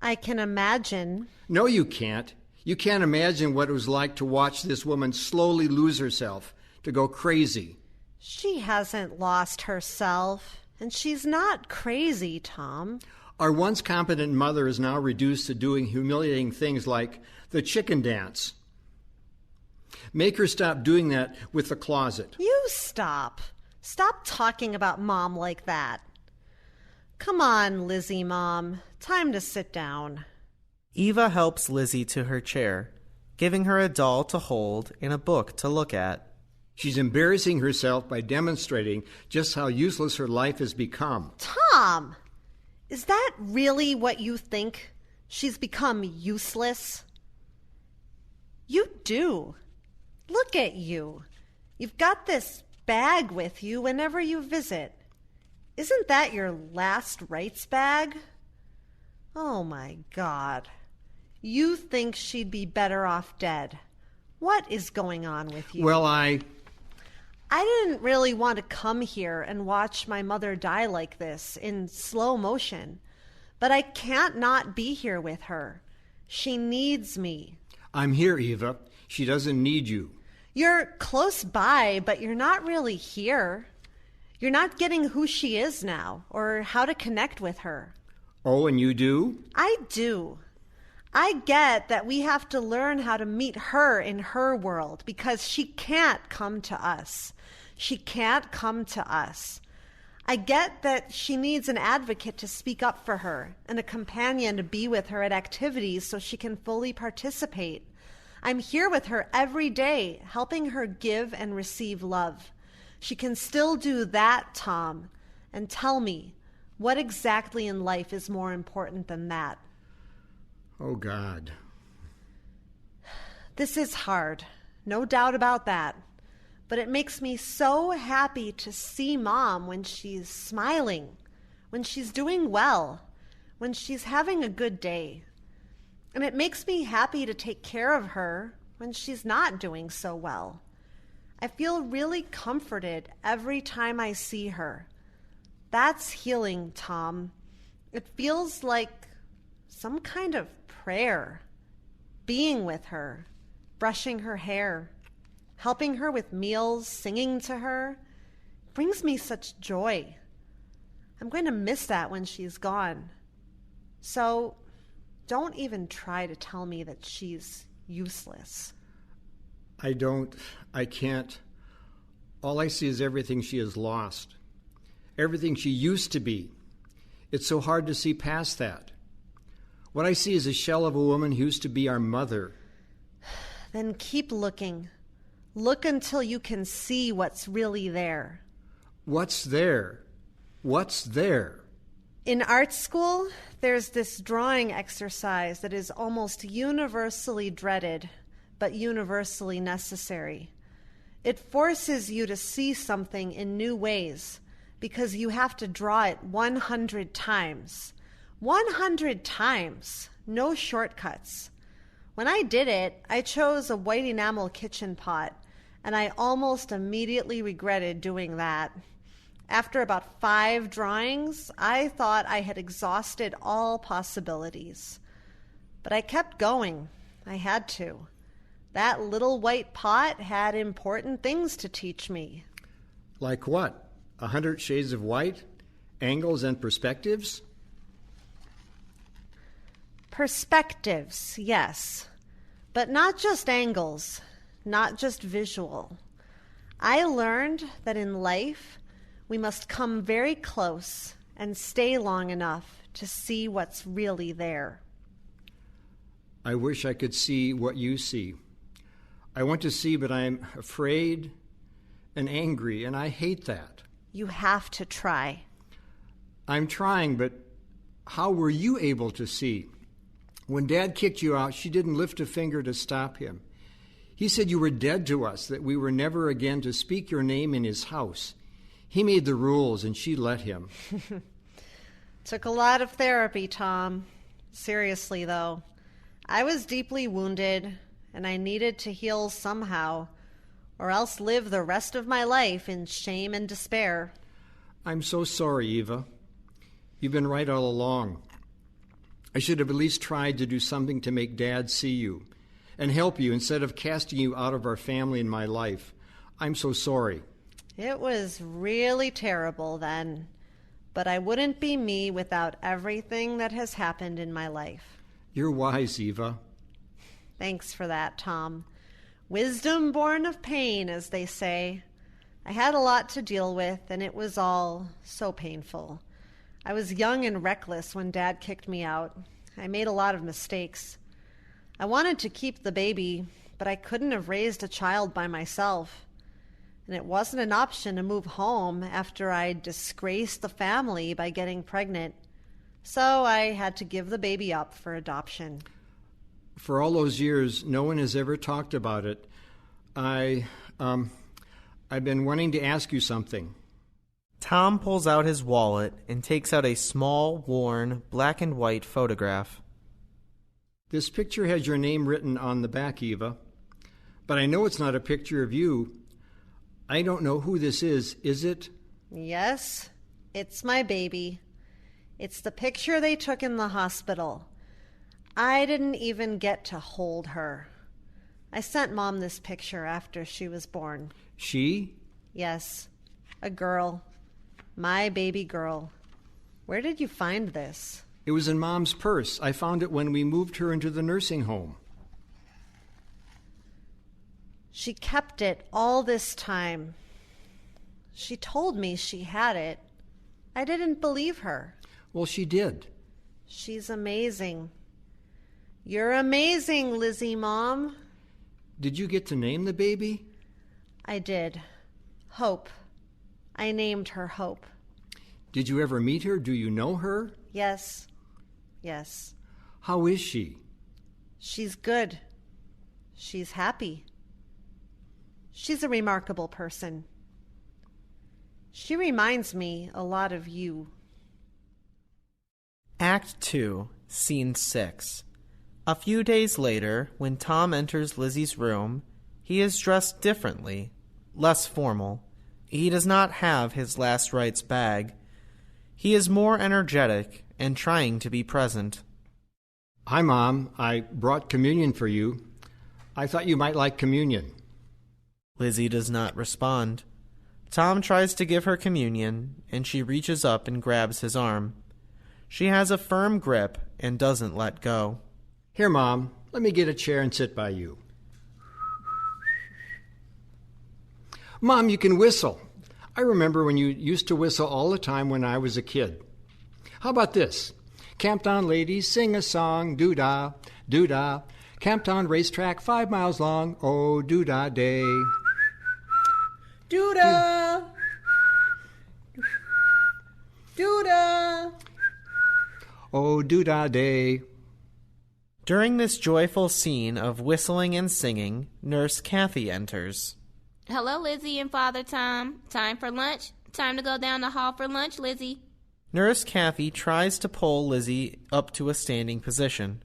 I can imagine. No, you can't. You can't imagine what it was like to watch this woman slowly lose herself, to go crazy. She hasn't lost herself, and she's not crazy, Tom. Our once competent mother is now reduced to doing humiliating things like the chicken dance. Make her stop doing that with the closet. You stop. Stop talking about Mom like that. Come on, Lizzie, Mom. Time to sit down. Eva helps Lizzie to her chair, giving her a doll to hold and a book to look at. She's embarrassing herself by demonstrating just how useless her life has become. Tom! Is that really what you think? She's become useless? You do. Look at you. You've got this bag with you whenever you visit. Isn't that your last rites bag? Oh my God. You think she'd be better off dead. What is going on with you? Well, I didn't really want to come here and watch my mother die like this in slow motion, but I can't not be here with her. She needs me. I'm here, Eva. She doesn't need you. You're close by, but you're not really here. You're not getting who she is now or how to connect with her. Oh, and you do? I do. I get that we have to learn how to meet her in her world because she can't come to us. She can't come to us. I get that she needs an advocate to speak up for her and a companion to be with her at activities so she can fully participate. I'm here with her every day, helping her give and receive love. She can still do that, Tom. And tell me, what exactly in life is more important than that? Oh, God. This is hard, no doubt about that. But it makes me so happy to see Mom when she's smiling, when she's doing well, when she's having a good day. And it makes me happy to take care of her when she's not doing so well. I feel really comforted every time I see her. That's healing, Tom. It feels like some kind of prayer. Being with her, brushing her hair, helping her with meals, singing to her, brings me such joy. I'm going to miss that when she's gone. So don't even try to tell me that she's useless. I can't. All I see is everything she has lost, everything she used to be. It's so hard to see past that. What I see is a shell of a woman who used to be our mother. Then keep looking. Look until you can see what's really there. What's there? What's there? In art school, there's this drawing exercise that is almost universally dreaded, but universally necessary. It forces you to see something in new ways because you have to draw it 100 times. 100 times. No shortcuts. When I did it, I chose a white enamel kitchen pot, and I almost immediately regretted doing that. After about 5 drawings, I thought I had exhausted all possibilities. But I kept going. I had to. That little white pot had important things to teach me. Like what? 100 shades of white? Angles and perspectives? Perspectives, yes. But not just angles, not just visual. I learned that in life, we must come very close and stay long enough to see what's really there. I wish I could see what you see. I want to see, but I'm afraid and angry, and I hate that. You have to try. I'm trying, but how were you able to see? When Dad kicked you out, she didn't lift a finger to stop him. He said you were dead to us, that we were never again to speak your name in his house. He made the rules, and she let him. Took a lot of therapy, Tom. Seriously, though. I was deeply wounded, and I needed to heal somehow, or else live the rest of my life in shame and despair. I'm so sorry, Eva. You've been right all along. I should have at least tried to do something to make Dad see you and help you instead of casting you out of our family and my life. I'm so sorry. It was really terrible then, but I wouldn't be me without everything that has happened in my life. You're wise, Eva. Thanks for that, Tom. Wisdom born of pain, as they say. I had a lot to deal with, and it was all so painful. I was young and reckless when Dad kicked me out. I made a lot of mistakes. I wanted to keep the baby, but I couldn't have raised a child by myself. And it wasn't an option to move home after I disgraced the family by getting pregnant. So I had to give the baby up for adoption. For all those years, no one has ever talked about it. I've been wanting to ask you something. Tom pulls out his wallet and takes out a small, worn, black and white photograph. This picture has your name written on the back, Eva. But I know it's not a picture of you. I don't know who this is it? Yes, it's my baby. It's the picture they took in the hospital. I didn't even get to hold her. I sent Mom this picture after she was born. She? Yes, a girl. My baby girl. Where did you find this? It was in Mom's purse. I found it when we moved her into the nursing home. She kept it all this time. She told me she had it. I didn't believe her. Well, she did. She's amazing. You're amazing, Lizzie, Mom. Did you get to name the baby? I did. Hope. I named her Hope. Did you ever meet her? Do you know her? Yes. Yes. How is she? She's good. She's happy. She's a remarkable person. She reminds me a lot of you. Act 2, Scene 6. A few days later, when Tom enters Lizzie's room, he is dressed differently. less formal. He does not have his last rites bag. He is more energetic and trying to be present. Hi, Mom. I brought communion for you. I thought you might like communion. Lizzie does not respond. Tom tries to give her communion, and she reaches up and grabs his arm. She has a firm grip and doesn't let go. Here, Mom. Let me get a chair and sit by you. Mom, you can whistle. I remember when you used to whistle all the time when I was a kid. How about this? Camptown ladies sing a song, doo-dah, doo-dah. Camptown racetrack 5 miles long, oh, doo-dah day. Doo-dah! Doo-dah! Oh, doo-dah day. During this joyful scene of whistling and singing, Nurse Kathy enters. Hello, Lizzie and Father Tom. Time for lunch? Time to go down the hall for lunch, Lizzie. Nurse Kathy tries to pull Lizzie up to a standing position.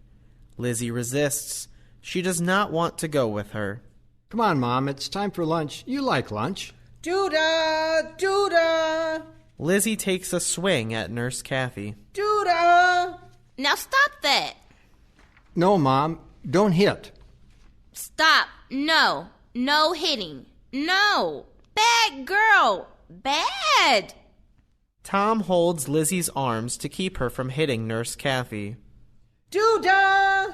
Lizzie resists. She does not want to go with her. Come on, Mom, it's time for lunch. You like lunch. Doo-dah! Doo-dah! Lizzie takes a swing at Nurse Kathy. Doo-dah! Now stop that. No, Mom, don't hit. Stop. No. No hitting. No. Bad girl. Bad. Tom holds Lizzie's arms to keep her from hitting Nurse Kathy. Doo-dah!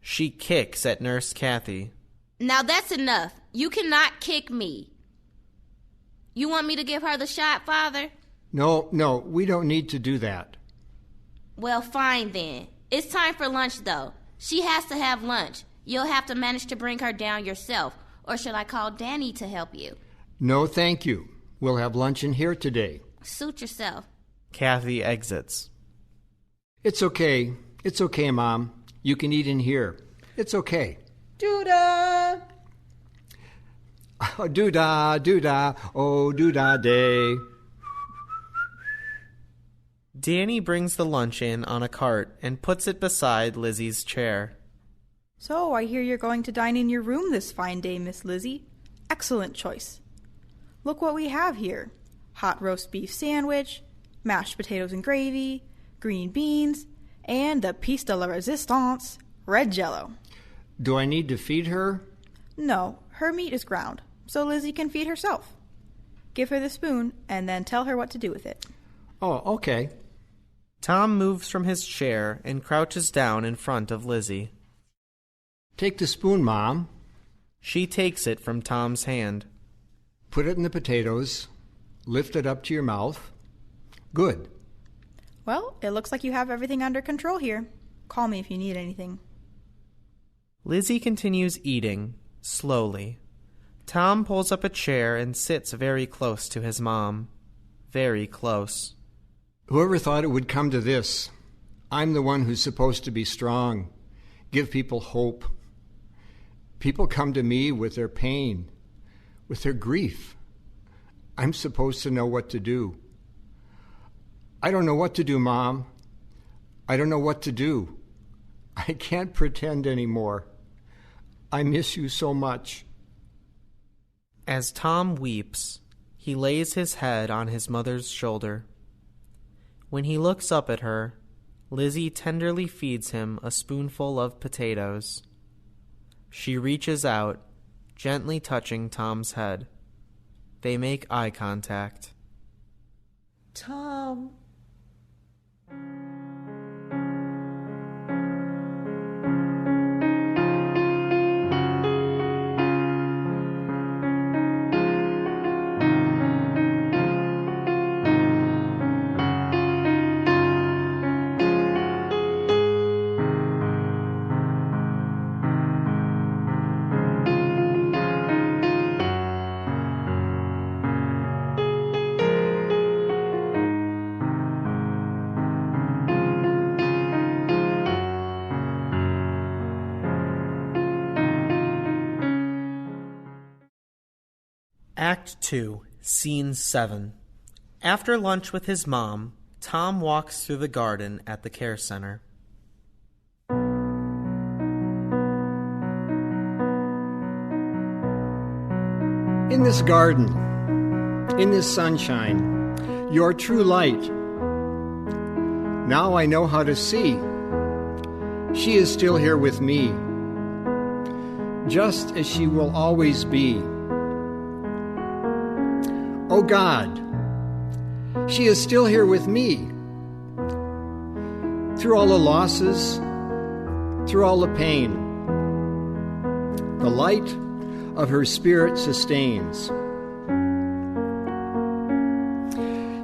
She kicks at Nurse Kathy. Now that's enough. You cannot kick me. You want me to give her the shot, Father? No, we don't need to do that. Well, fine then. It's time for lunch, though. She has to have lunch. You'll have to manage to bring her down yourself. Or should I call Danny to help you? No, thank you. We'll have lunch in here today. Suit yourself. Kathy exits. It's okay. It's okay, Mom. You can eat in here. It's okay. Doo-dah! Oh, doo-dah, doo-dah, oh, doo-dah day. Danny brings the lunch in on a cart and puts it beside Lizzie's chair. So, I hear you're going to dine in your room this fine day, Miss Lizzie. Excellent choice. Look what we have here. Hot roast beef sandwich, mashed potatoes and gravy, green beans, and the piece de la resistance, red jello. Do I need to feed her? No, her meat is ground, so Lizzie can feed herself. Give her the spoon, and then tell her what to do with it. Oh, okay. Tom moves from his chair and crouches down in front of Lizzie. Take the spoon, Mom. She takes it from Tom's hand. Put it in the potatoes. Lift it up to your mouth. Good. Well, it looks like you have everything under control here. Call me if you need anything. Lizzie continues eating, slowly. Tom pulls up a chair and sits very close to his mom. Very close. Whoever thought it would come to this? I'm the one who's supposed to be strong, give people hope. People come to me with their pain, with their grief. I'm supposed to know what to do. I don't know what to do, Mom. I don't know what to do. I can't pretend anymore. I miss you so much. As Tom weeps, he lays his head on his mother's shoulder. When he looks up at her, Lizzie tenderly feeds him a spoonful of potatoes. She reaches out, gently touching Tom's head. They make eye contact. Tom. Act 2, Scene 7. After lunch with his mom, Tom walks through the garden at the care center. In this garden, in this sunshine, your true light. Now I know how to see. She is still here with me, just as she will always be. Oh God, she is still here with me. Through all the losses, through all the pain, the light of her spirit sustains.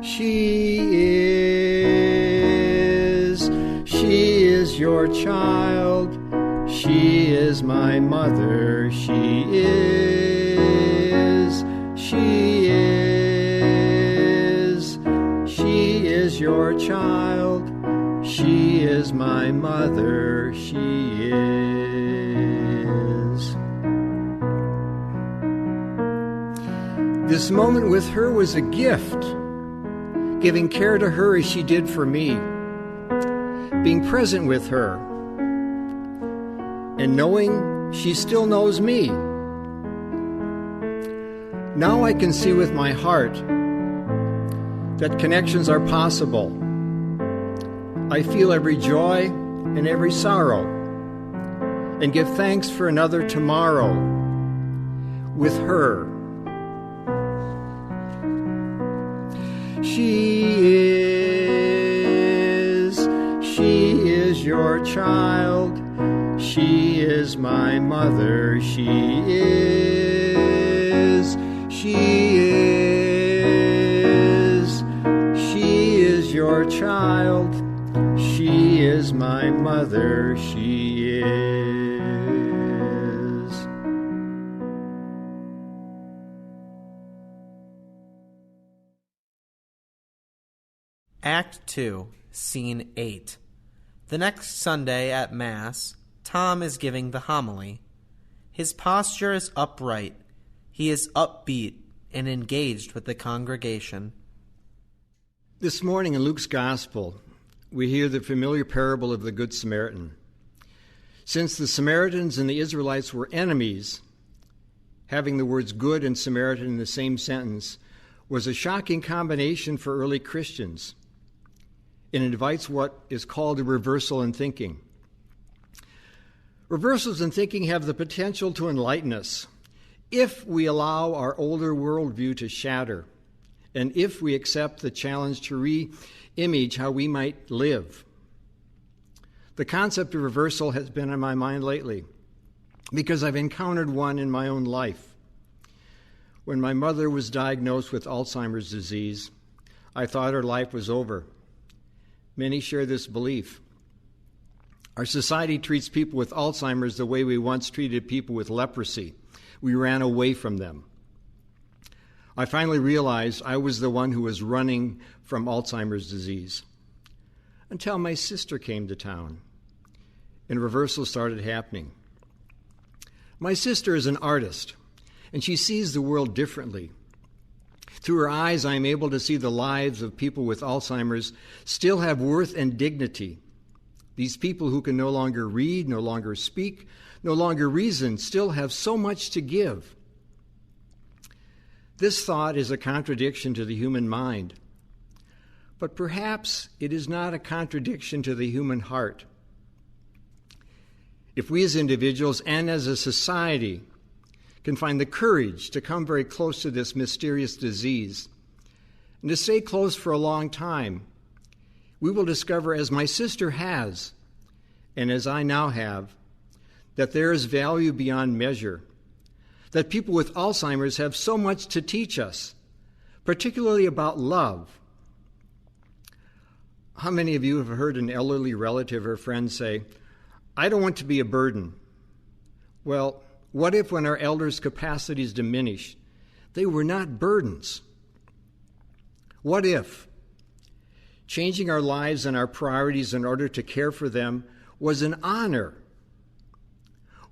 She is your child. She is my mother. She is your child. She is my mother. She is. This moment with her was a gift, giving care to her as she did for me, being present with her, and knowing she still knows me. Now I can see with my heart that connections are possible. I feel every joy and every sorrow, and give thanks for another tomorrow with her. She is your child. She is my mother. She is your child. She is my mother. She is. Act 2, Scene 8. The next Sunday at Mass, Tom is giving the homily. His posture is upright. He is upbeat and engaged with the congregation. This morning in Luke's Gospel, we hear the familiar parable of the Good Samaritan. Since the Samaritans and the Israelites were enemies, having the words good and Samaritan in the same sentence was a shocking combination for early Christians. It invites what is called a reversal in thinking. Reversals in thinking have the potential to enlighten us if we allow our older worldview to shatter, and if we accept the challenge to re-image how we might live. The concept of reversal has been on my mind lately because I've encountered one in my own life. When my mother was diagnosed with Alzheimer's disease, I thought her life was over. Many share this belief. Our society treats people with Alzheimer's the way we once treated people with leprosy. We ran away from them. I finally realized I was the one who was running from Alzheimer's disease, until my sister came to town and reversal started happening. My sister is an artist, and she sees the world differently. Through her eyes, I am able to see the lives of people with Alzheimer's still have worth and dignity. These people who can no longer read, no longer speak, no longer reason, still have so much to give. This thought is a contradiction to the human mind, but perhaps it is not a contradiction to the human heart. If we as individuals and as a society can find the courage to come very close to this mysterious disease and to stay close for a long time, we will discover, as my sister has, and as I now have, that there is value beyond measure, that people with Alzheimer's have so much to teach us, particularly about love. How many of you have heard an elderly relative or friend say, "I don't want to be a burden"? Well, what if when our elders' capacities diminish, they were not burdens? What if changing our lives and our priorities in order to care for them was an honor?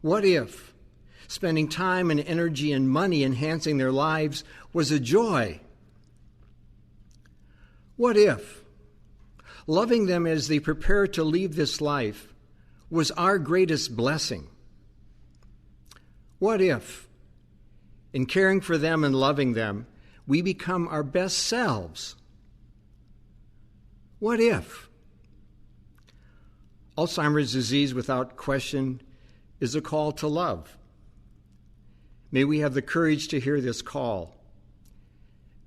What if spending time and energy and money enhancing their lives was a joy? What if loving them as they prepare to leave this life was our greatest blessing? What if In caring for them and loving them, we become our best selves. What if? Alzheimer's disease, without question, is a call to love. May we have the courage to hear this call,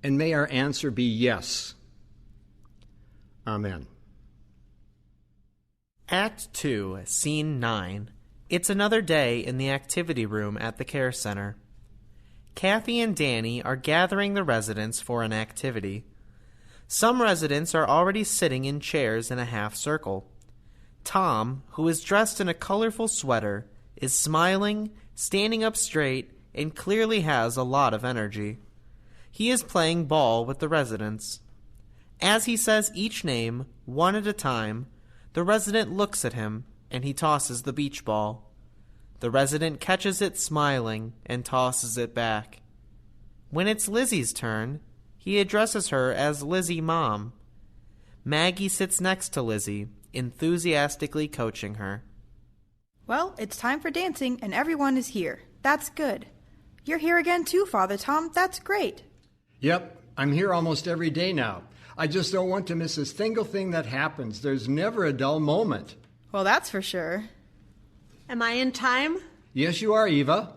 and may our answer be yes. Amen. Act 2, Scene 9. It's another day in the activity room at the care center. Kathy and Danny are gathering the residents for an activity. Some residents are already sitting in chairs in a half circle. Tom, who is dressed in a colorful sweater, is smiling, standing up straight, and clearly has a lot of energy. He is playing ball with the residents. As he says each name, one at a time, the resident looks at him, and he tosses the beach ball. The resident catches it smiling and tosses it back. When it's Lizzie's turn, he addresses her as Lizzie Mom. Maggie sits next to Lizzie, enthusiastically coaching her. Well, it's time for dancing, and everyone is here. That's good. You're here again too, Father Tom. That's great. Yep, I'm here almost every day now. I just don't want to miss a single thing that happens. There's never a dull moment. Well, that's for sure. Am I in time? Yes, you are, Eva.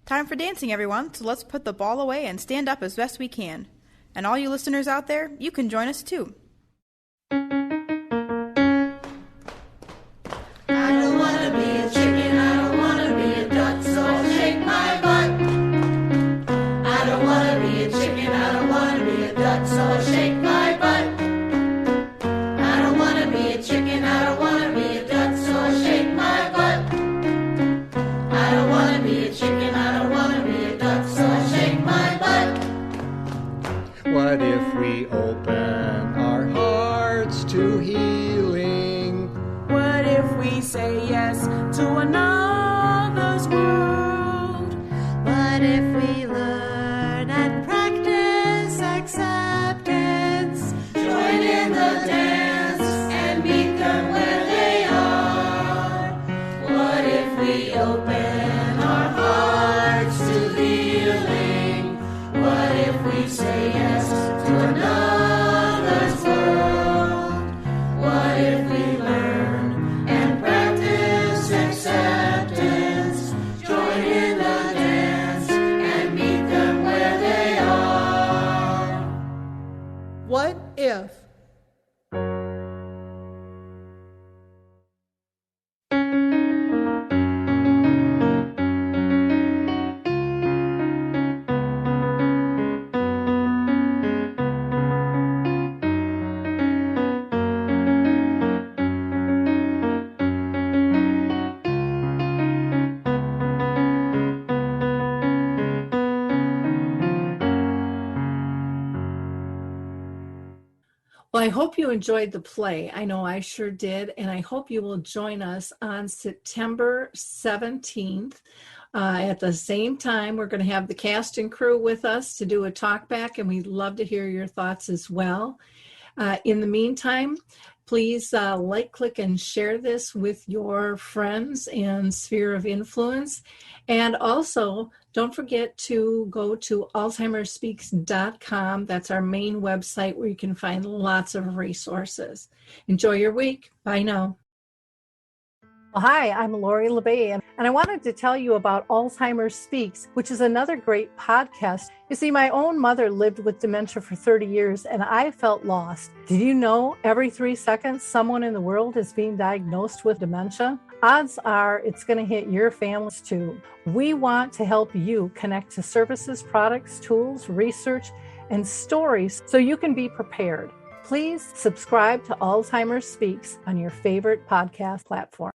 Time for dancing, everyone, so let's put the ball away and stand up as best we can. And all you listeners out there, you can join us too. I don't want to be a chicken, I don't want to be a duck, so shake my butt. I don't want to be a chicken, I don't want to be a duck, so shake my butt. I don't want to be a chicken, I don't want to be a duck, so shake my butt. I don't want to be a chicken, I don't want to be a duck, so shake my butt. What if we open our hearts to healing? What if we say yes to another's world? What if we learn and practice acceptance? Join in the dance and meet them where they are. What if we open our hearts to healing? What if we say yes to another's world? What if we learn and practice acceptance? Join in the dance and meet them where they are. What if? Well, I hope you enjoyed the play. I know I sure did, and I hope you will join us on September 17th. At the same time, we're going to have the cast and crew with us to do a talk back, and we'd love to hear your thoughts as well. In the meantime, please like, click, and share this with your friends and sphere of influence. And also, don't forget to go to alzheimerspeaks.com. That's our main website where you can find lots of resources. Enjoy your week. Bye now. Well, hi, I'm Lori LeBay, and I wanted to tell you about Alzheimer's Speaks, which is another great podcast. You see, my own mother lived with dementia for 30 years, and I felt lost. Did you know every 3 seconds someone in the world is being diagnosed with dementia? Odds are it's going to hit your families too. We want to help you connect to services, products, tools, research, and stories so you can be prepared. Please subscribe to Alzheimer's Speaks on your favorite podcast platform.